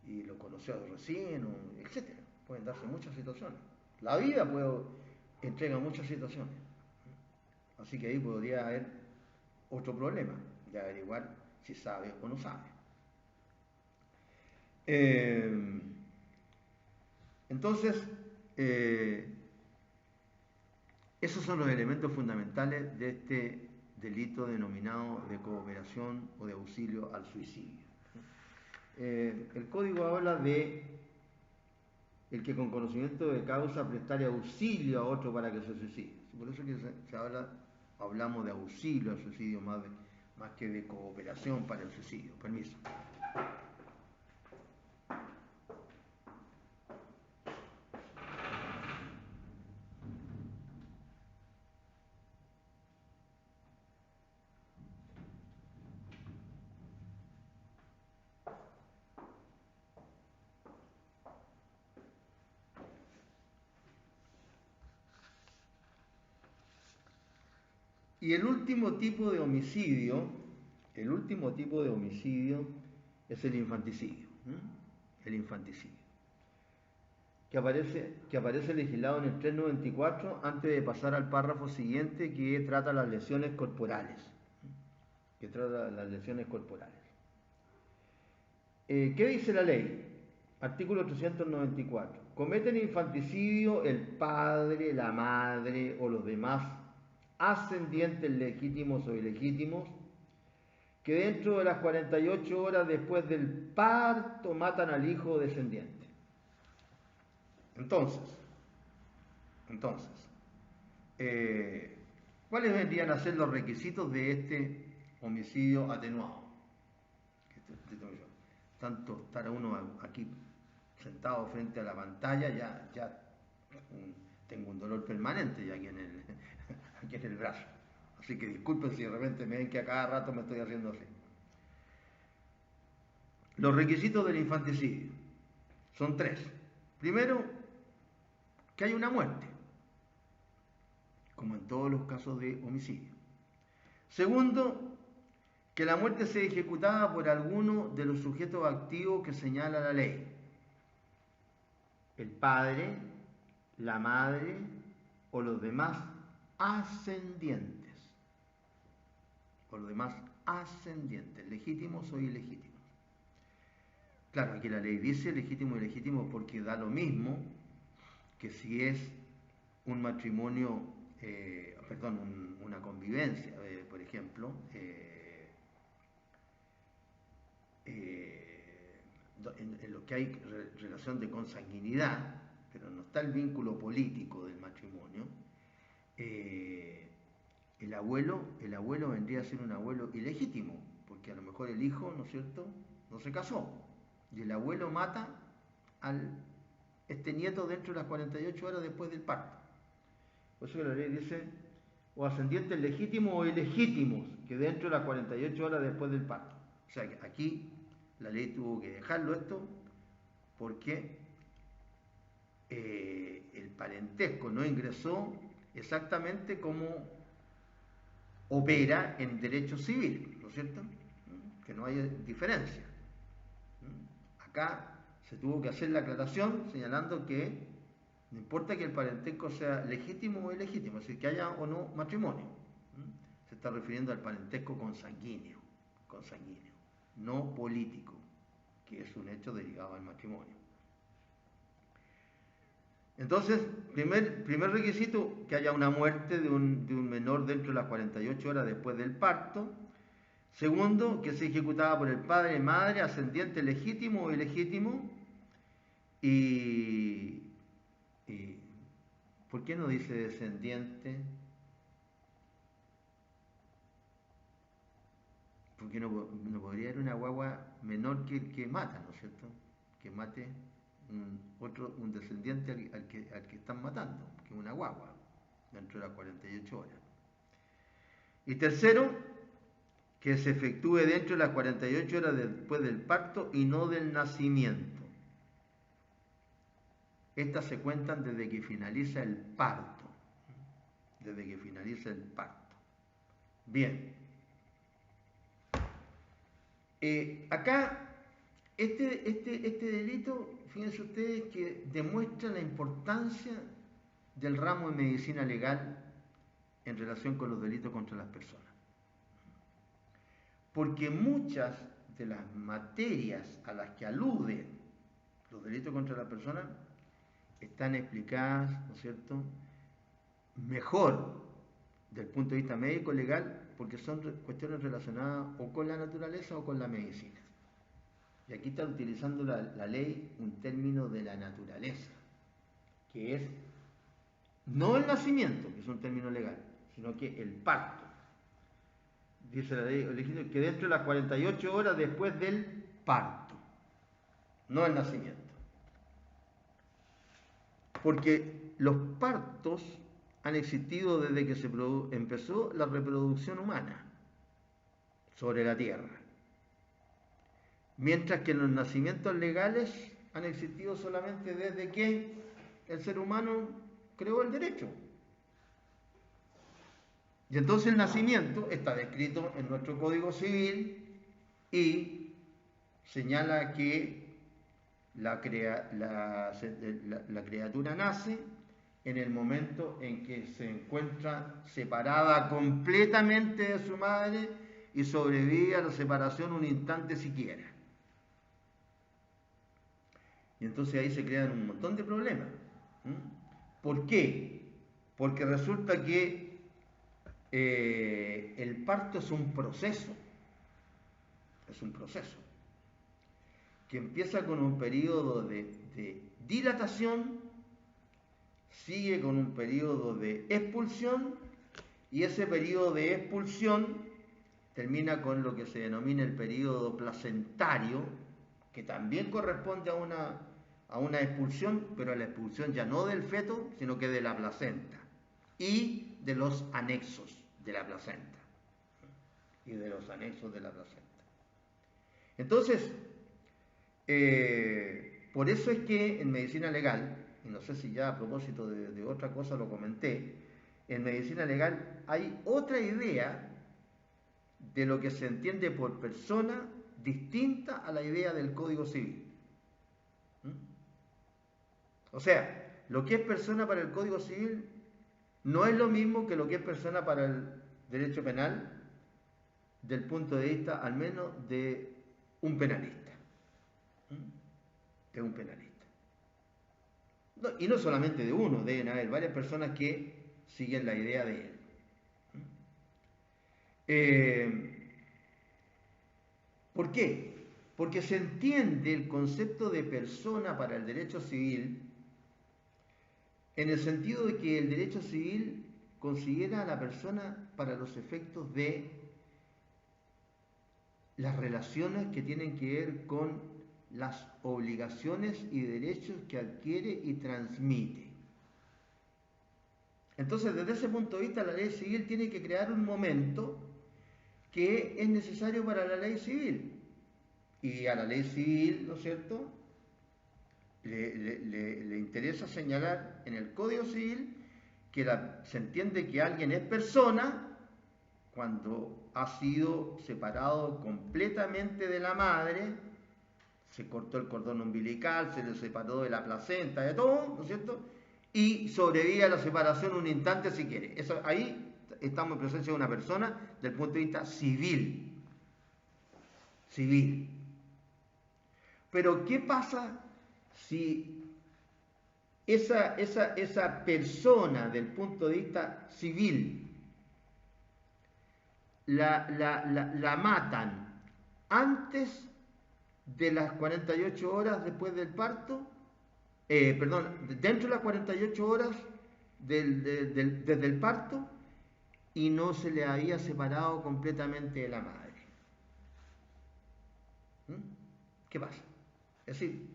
y lo conoció recién, etc. Pueden darse muchas situaciones. La vida entrega muchas situaciones. Así que ahí podría haber otro problema de averiguar si sabe o no sabe. Entonces, esos son los elementos fundamentales de este delito denominado de cooperación o de auxilio al suicidio. El código habla de el que con conocimiento de causa prestare auxilio a otro para que se suicide. Por eso que hablamos de auxilio al suicidio más que de cooperación para el suicidio. Permiso. Y el último tipo de homicidio es el infanticidio. El infanticidio. Que aparece legislado en el 394 antes de pasar al párrafo siguiente que trata las lesiones corporales. ¿Qué dice la ley? Artículo 394. Cometen infanticidio el padre, la madre o los demás ascendientes legítimos o ilegítimos que dentro de las 48 horas después del parto matan al hijo descendiente. Entonces, ¿cuáles vendrían a ser los requisitos de este homicidio atenuado? Tanto estar uno aquí sentado frente a la pantalla, ya tengo un dolor permanente ya aquí en el brazo. Así que disculpen si de repente me ven que a cada rato me estoy haciendo así. Los requisitos del infanticidio son 3. Primero, que haya una muerte, como en todos los casos de homicidio. Segundo, que la muerte sea ejecutada por alguno de los sujetos activos que señala la ley. El padre, la madre o los demás ascendientes. Legítimos o ilegítimos. Claro, aquí la ley dice legítimo y ilegítimo porque da lo mismo que si es un matrimonio, una convivencia, por ejemplo, en lo que hay relación de consanguinidad, pero no está el vínculo político del matrimonio. El abuelo vendría a ser un abuelo ilegítimo, porque a lo mejor el hijo, ¿no es cierto?, no se casó, y el abuelo mata este nieto dentro de las 48 horas después del parto. Por eso que la ley dice, o ascendientes legítimos o ilegítimos, que dentro de las 48 horas después del parto. O sea que aquí la ley tuvo que dejarlo esto, porque el parentesco no ingresó exactamente como opera en derecho civil, ¿no es cierto? Que no hay diferencia. Acá se tuvo que hacer la aclaración señalando que no importa que el parentesco sea legítimo o ilegítimo, es decir, que haya o no matrimonio. Se está refiriendo al parentesco consanguíneo, no político, que es un hecho derivado del matrimonio. Entonces, primer requisito, que haya una muerte de un menor dentro de las 48 horas después del parto. Segundo, que se ejecutaba por el padre, madre, ascendiente, legítimo o ilegítimo. Y ¿por qué no dice descendiente? Porque no podría haber una guagua menor que el que mata, ¿no es cierto? Que mate un descendiente al que están matando, que es una guagua, dentro de las 48 horas. Y tercero, que se efectúe dentro de las 48 horas después del parto y no del nacimiento. Estas se cuentan desde que finaliza el parto. Desde que finaliza el parto. Bien. Acá, este delito, fíjense ustedes que demuestra la importancia del ramo de medicina legal en relación con los delitos contra las personas. Porque muchas de las materias a las que aluden los delitos contra las personas están explicadas, ¿no es cierto?, mejor desde el punto de vista médico legal, porque son cuestiones relacionadas o con la naturaleza o con la medicina. Y aquí está utilizando la ley un término de la naturaleza, que es no el nacimiento, que es un término legal, sino que el parto. Dice la ley que dentro de las 48 horas después del parto, no el nacimiento. Porque los partos han existido desde que se empezó la reproducción humana sobre la Tierra. Mientras que los nacimientos legales han existido solamente desde que el ser humano creó el derecho. Y entonces el nacimiento está descrito en nuestro Código Civil y señala que la criatura nace en el momento en que se encuentra separada completamente de su madre y sobrevive a la separación un instante siquiera. Y entonces ahí se crean un montón de problemas. ¿Por qué? Porque resulta que el parto es un proceso, que empieza con un periodo de dilatación, sigue con un periodo de expulsión y ese periodo de expulsión termina con lo que se denomina el periodo placentario, que también corresponde a una expulsión, pero a la expulsión ya no del feto, sino que de la placenta y de los anexos de la placenta. Entonces, por eso es que en medicina legal, y no sé si ya a propósito de otra cosa lo comenté, en medicina legal hay otra idea de lo que se entiende por persona distinta a la idea del Código Civil. O sea, lo que es persona para el Código Civil no es lo mismo que lo que es persona para el derecho penal, del punto de vista al menos de un penalista. De un penalista. No, y no solamente de uno, deben haber varias personas que siguen la idea de él. ¿Por qué? Porque se entiende el concepto de persona para el derecho civil en el sentido de que el derecho civil considera a la persona para los efectos de las relaciones que tienen que ver con las obligaciones y derechos que adquiere y transmite. Entonces, desde ese punto de vista, la ley civil tiene que crear un momento que es necesario para la ley civil. Y a la ley civil, ¿no es cierto?, le interesa señalar en el Código Civil que se entiende que alguien es persona cuando ha sido separado completamente de la madre, se cortó el cordón umbilical, se le separó de la placenta, de todo, ¿no es cierto?, y sobrevive a la separación un instante si quiere. Eso, ahí estamos en presencia de una persona del punto de vista civil. Civil. Pero, ¿qué pasa si esa persona del punto de vista civil la matan antes de las 48 horas después del parto, perdón, dentro de las 48 horas desde el parto, y no se le había separado completamente de la madre. ¿Qué pasa? Es decir,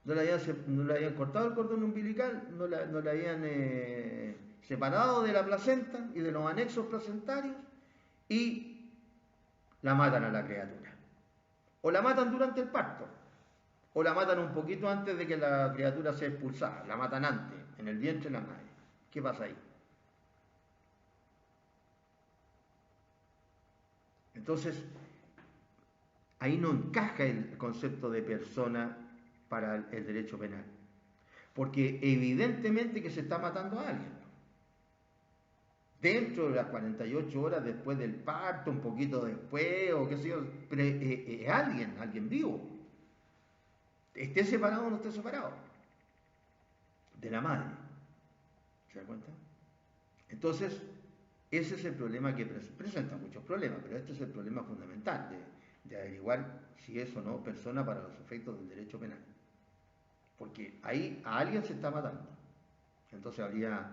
no le habían cortado el cordón umbilical, no le habían separado de la placenta y de los anexos placentarios, y la matan a la criatura. O la matan durante el parto, o la matan un poquito antes de que la criatura sea expulsada, la matan antes, en el vientre de la madre. ¿Qué pasa ahí? Entonces, ahí no encaja el concepto de persona para el derecho penal, porque evidentemente que se está matando a alguien. Dentro de las 48 horas después del parto, un poquito después, o qué sé yo, pero es alguien vivo. Esté separado o no esté separado de la madre. ¿Se da cuenta? Entonces, ese es el problema que presenta muchos problemas, pero este es el problema fundamental de averiguar si es o no persona para los efectos del derecho penal. Porque ahí a alguien se está matando. Entonces habría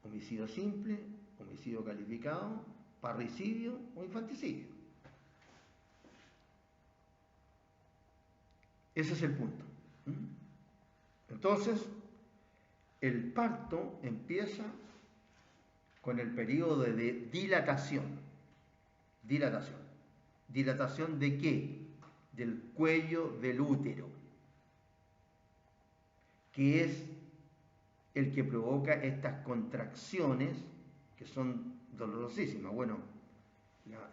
homicidio simple, homicidio calificado, parricidio o infanticidio. Ese es el punto. Entonces, el parto empieza con el periodo de dilatación. Dilatación. ¿Dilatación de qué? Del cuello del útero, que es el que provoca estas contracciones que son dolorosísimas. Bueno,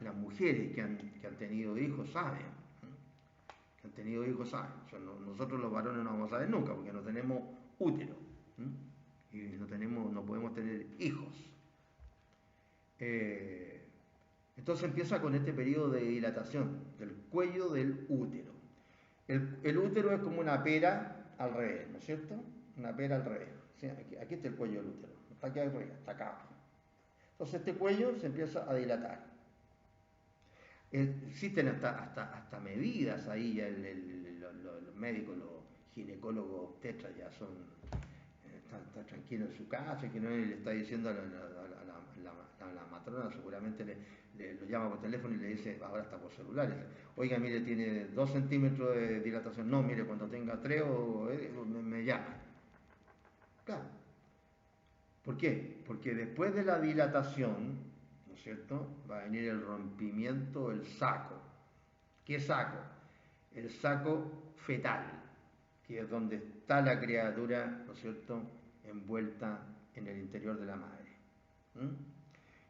las mujeres que han tenido hijos saben, que han tenido hijos saben. O sea, nosotros los varones no vamos a saber nunca porque no tenemos útero, y no podemos tener hijos. Entonces empieza con este periodo de dilatación del cuello del útero. El útero es como una pera al revés, ¿no es cierto? Una pera al revés. ¿Sí? Aquí está el cuello del útero, está aquí arriba, está acá abajo. Entonces este cuello se empieza a dilatar. Existen hasta medidas ahí, ya los médicos, los ginecólogos obstetras ya están tranquilos en su casa, que no le está diciendo a la matrona, seguramente lo llama por teléfono y le dice, ahora está por celulares, oiga, mire, tiene 2 centímetros de dilatación, no, mire, cuando tenga 3 me llama. Claro. ¿Por qué? Porque después de la dilatación, ¿no es cierto?, va a venir el rompimiento del saco. ¿Qué saco? El saco fetal, que es donde está la criatura, ¿no es cierto?, envuelta en el interior de la madre.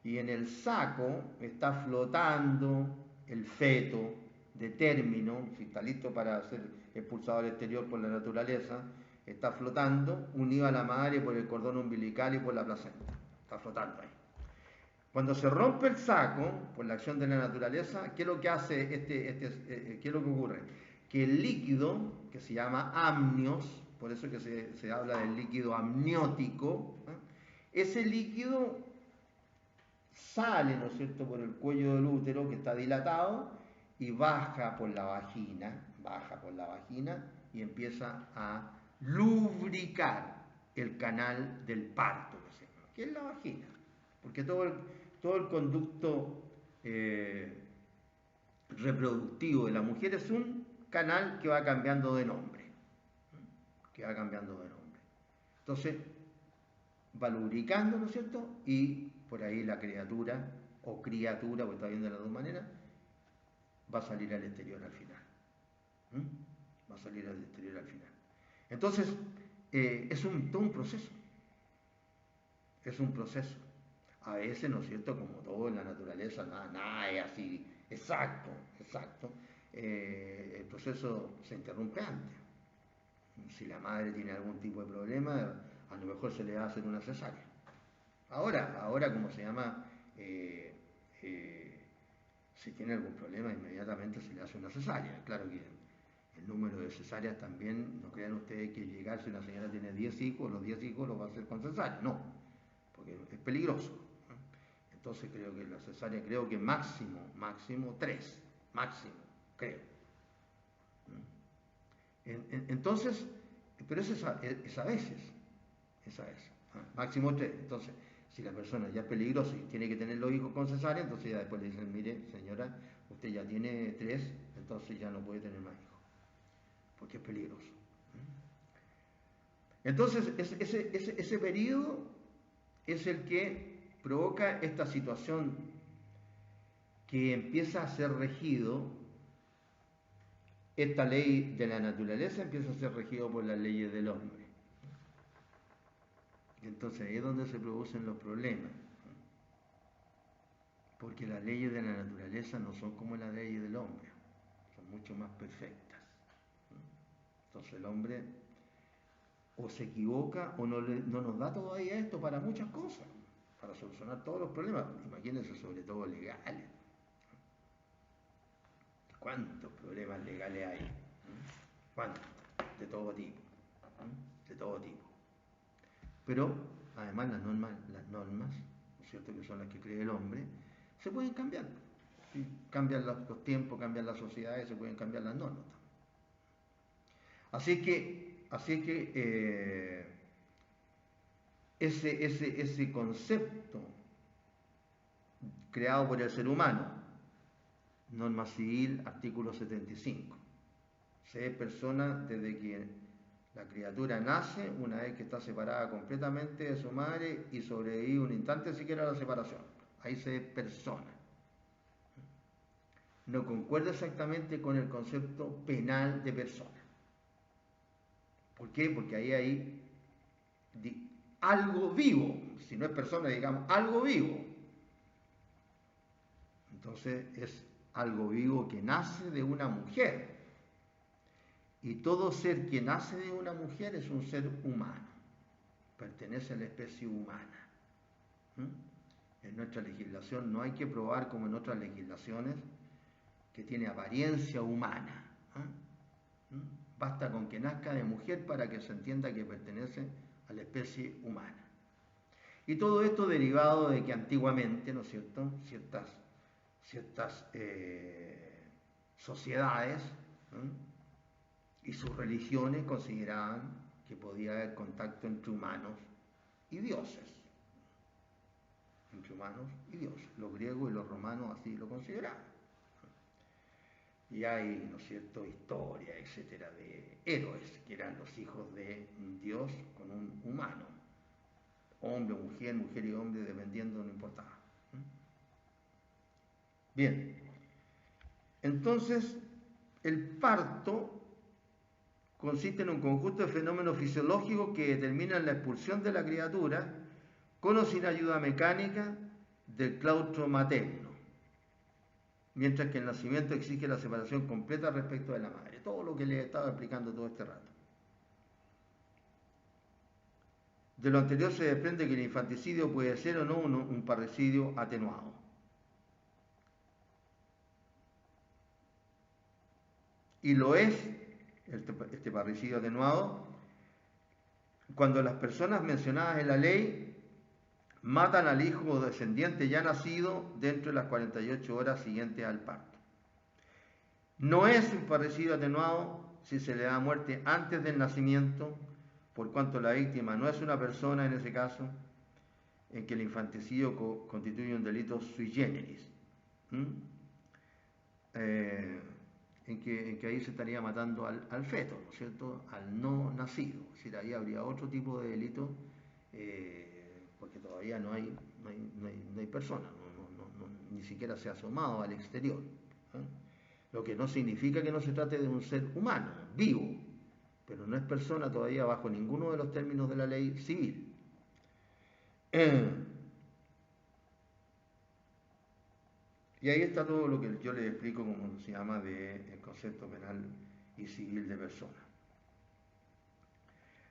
Y en el saco está flotando el feto de término, si está listo para ser expulsado al exterior por la naturaleza, está flotando, unido a la madre por el cordón umbilical y por la placenta. Está flotando ahí. Cuando se rompe el saco, por la acción de la naturaleza, ¿qué es lo que hace qué es lo que ocurre? Que el líquido, que se llama amnios, por eso que se habla del líquido amniótico, ese líquido sale, ¿no es cierto?, por el cuello del útero que está dilatado y baja por la vagina y empieza a lubricar el canal del parto, que es la vagina, porque todo el conducto reproductivo de la mujer es un canal que va cambiando de nombre, Entonces, va lubricando, ¿no es cierto? Y por ahí la criatura, o criatura, porque está viendo de las dos maneras, va a salir al exterior al final. Va a salir al exterior al final. Entonces, es todo un proceso. Es un proceso. A veces, ¿no es cierto?, como todo en la naturaleza, nada es así exacto. El proceso se interrumpe antes. Si la madre tiene algún tipo de problema, a lo mejor se le va a hacer una cesárea. Ahora como se llama, si tiene algún problema, inmediatamente se le hace una cesárea. Claro que el número de cesáreas también, no crean ustedes que llegar si una señora tiene 10 hijos, los 10 hijos los va a hacer con cesárea. No, porque es peligroso. Entonces creo que la cesárea, creo que máximo 3, máximo, creo. Entonces, pero eso es a veces, máximo 3. Entonces, si la persona ya es peligrosa y tiene que tener los hijos con cesárea, entonces ya después le dicen, mire, señora, usted ya tiene 3, entonces ya no puede tener más hijos, porque es peligroso. Entonces, ese periodo es el que provoca esta situación que empieza a ser regido, esta ley de la naturaleza empieza a ser regido por las leyes del hombre. Entonces ahí es donde se producen los problemas, porque las leyes de la naturaleza no son como las leyes del hombre, son mucho más perfectas. Entonces el hombre o se equivoca o no nos da todavía esto para muchas cosas, para solucionar todos los problemas. Imagínense, sobre todo legales. ¿Cuántos problemas legales hay? ¿Cuántos? De todo tipo. De todo tipo. Pero, además, las normas, ¿no es cierto?, que son las que cree el hombre, se pueden cambiar. ¿Sí? Cambian los tiempos, cambian las sociedades, se pueden cambiar las normas. Así que ese concepto creado por el ser humano, norma civil, artículo 75, se es persona desde que la criatura nace, una vez que está separada completamente de su madre y sobrevive un instante siquiera a la separación. Ahí se es persona. No concuerda exactamente con el concepto penal de persona. ¿Por qué? Porque ahí hay algo vivo, si no es persona, digamos, algo vivo. Entonces es algo vivo que nace de una mujer. Y todo ser que nace de una mujer es un ser humano, pertenece a la especie humana. En nuestra legislación no hay que probar, como en otras legislaciones, que tiene apariencia humana. Basta con que nazca de mujer para que se entienda que pertenece a la especie humana. Y todo esto derivado de que antiguamente, ¿no es cierto?, ciertas sociedades y sus religiones consideraban que podía haber contacto entre humanos y dioses. Entre humanos y dioses. Los griegos y los romanos así lo consideraban. Y hay, ¿no es cierto?, historia, etcétera, de héroes que eran los hijos de un dios con un humano. Hombre, mujer y hombre, dependiendo, no importaba. Bien. Entonces, el parto consiste en un conjunto de fenómenos fisiológicos que determinan la expulsión de la criatura con o sin ayuda mecánica del claustro materno, mientras que el nacimiento exige la separación completa respecto de la madre. Todo lo que les he estado explicando todo este rato. De lo anterior se desprende que el infanticidio puede ser o no un parricidio atenuado. Y lo es, este parricidio atenuado, cuando las personas mencionadas en la ley matan al hijo o descendiente ya nacido dentro de las 48 horas siguientes al parto. No es un parricidio atenuado si se le da muerte antes del nacimiento, por cuanto la víctima no es una persona en ese caso, en que el infanticidio constituye un delito sui generis. En que ahí se estaría matando al feto, ¿no es cierto?, al no nacido. Es decir, ahí habría otro tipo de delito, porque todavía no hay persona, ni siquiera se ha asomado al exterior. Lo que no significa que no se trate de un ser humano, vivo, pero no es persona todavía bajo ninguno de los términos de la ley civil. Y ahí está todo lo que yo les explico, como se llama, del concepto penal y civil de persona.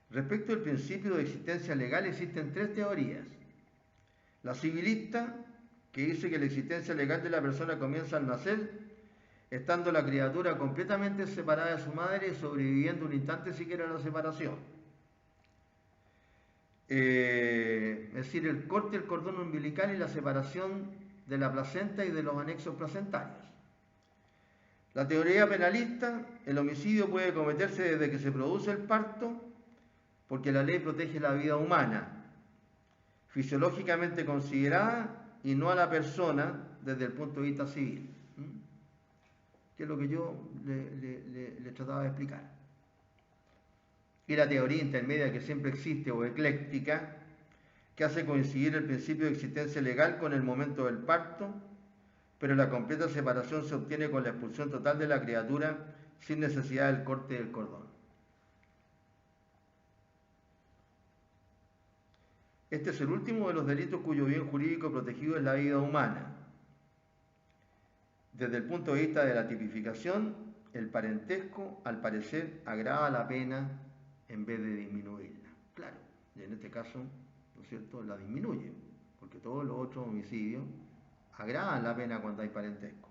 Respecto al principio de existencia legal, existen 3 teorías. La civilista, que dice que la existencia legal de la persona comienza al nacer, estando la criatura completamente separada de su madre y sobreviviendo un instante siquiera a la separación. Es decir, el corte del cordón umbilical y la separación de la placenta y de los anexos placentarios. La teoría penalista, el homicidio puede cometerse desde que se produce el parto, porque la ley protege la vida humana, fisiológicamente considerada, y no a la persona desde el punto de vista civil. Que es lo que yo le trataba de explicar. Y la teoría intermedia que siempre existe o ecléctica, que hace coincidir el principio de existencia legal con el momento del parto, pero la completa separación se obtiene con la expulsión total de la criatura sin necesidad del corte del cordón. Este es el último de los delitos cuyo bien jurídico protegido es la vida humana. Desde el punto de vista de la tipificación, el parentesco, al parecer, agrava la pena en vez de disminuirla. Claro, y en este caso, ¿no es cierto?, la disminuye, porque todos los otros homicidios agravan la pena cuando hay parentesco.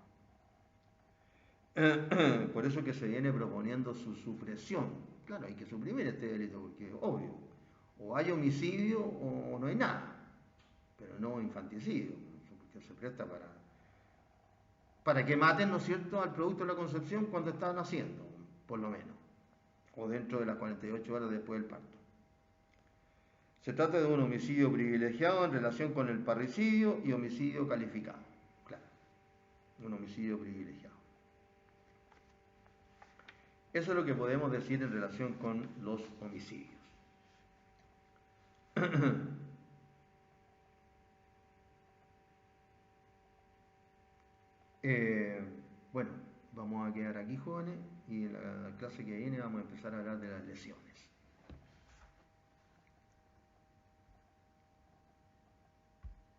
Por eso que se viene proponiendo su supresión. Claro, hay que suprimir este delito, porque es obvio. O hay homicidio o no hay nada, pero no infanticidio, porque se presta para que maten, ¿no es cierto?, al producto de la concepción cuando está naciendo, por lo menos, o dentro de las 48 horas después del parto. Se trata de un homicidio privilegiado en relación con el parricidio y homicidio calificado. Claro, un homicidio privilegiado. Eso es lo que podemos decir en relación con los homicidios. Bueno, vamos a quedar aquí, jóvenes, y en la clase que viene vamos a empezar a hablar de las lesiones.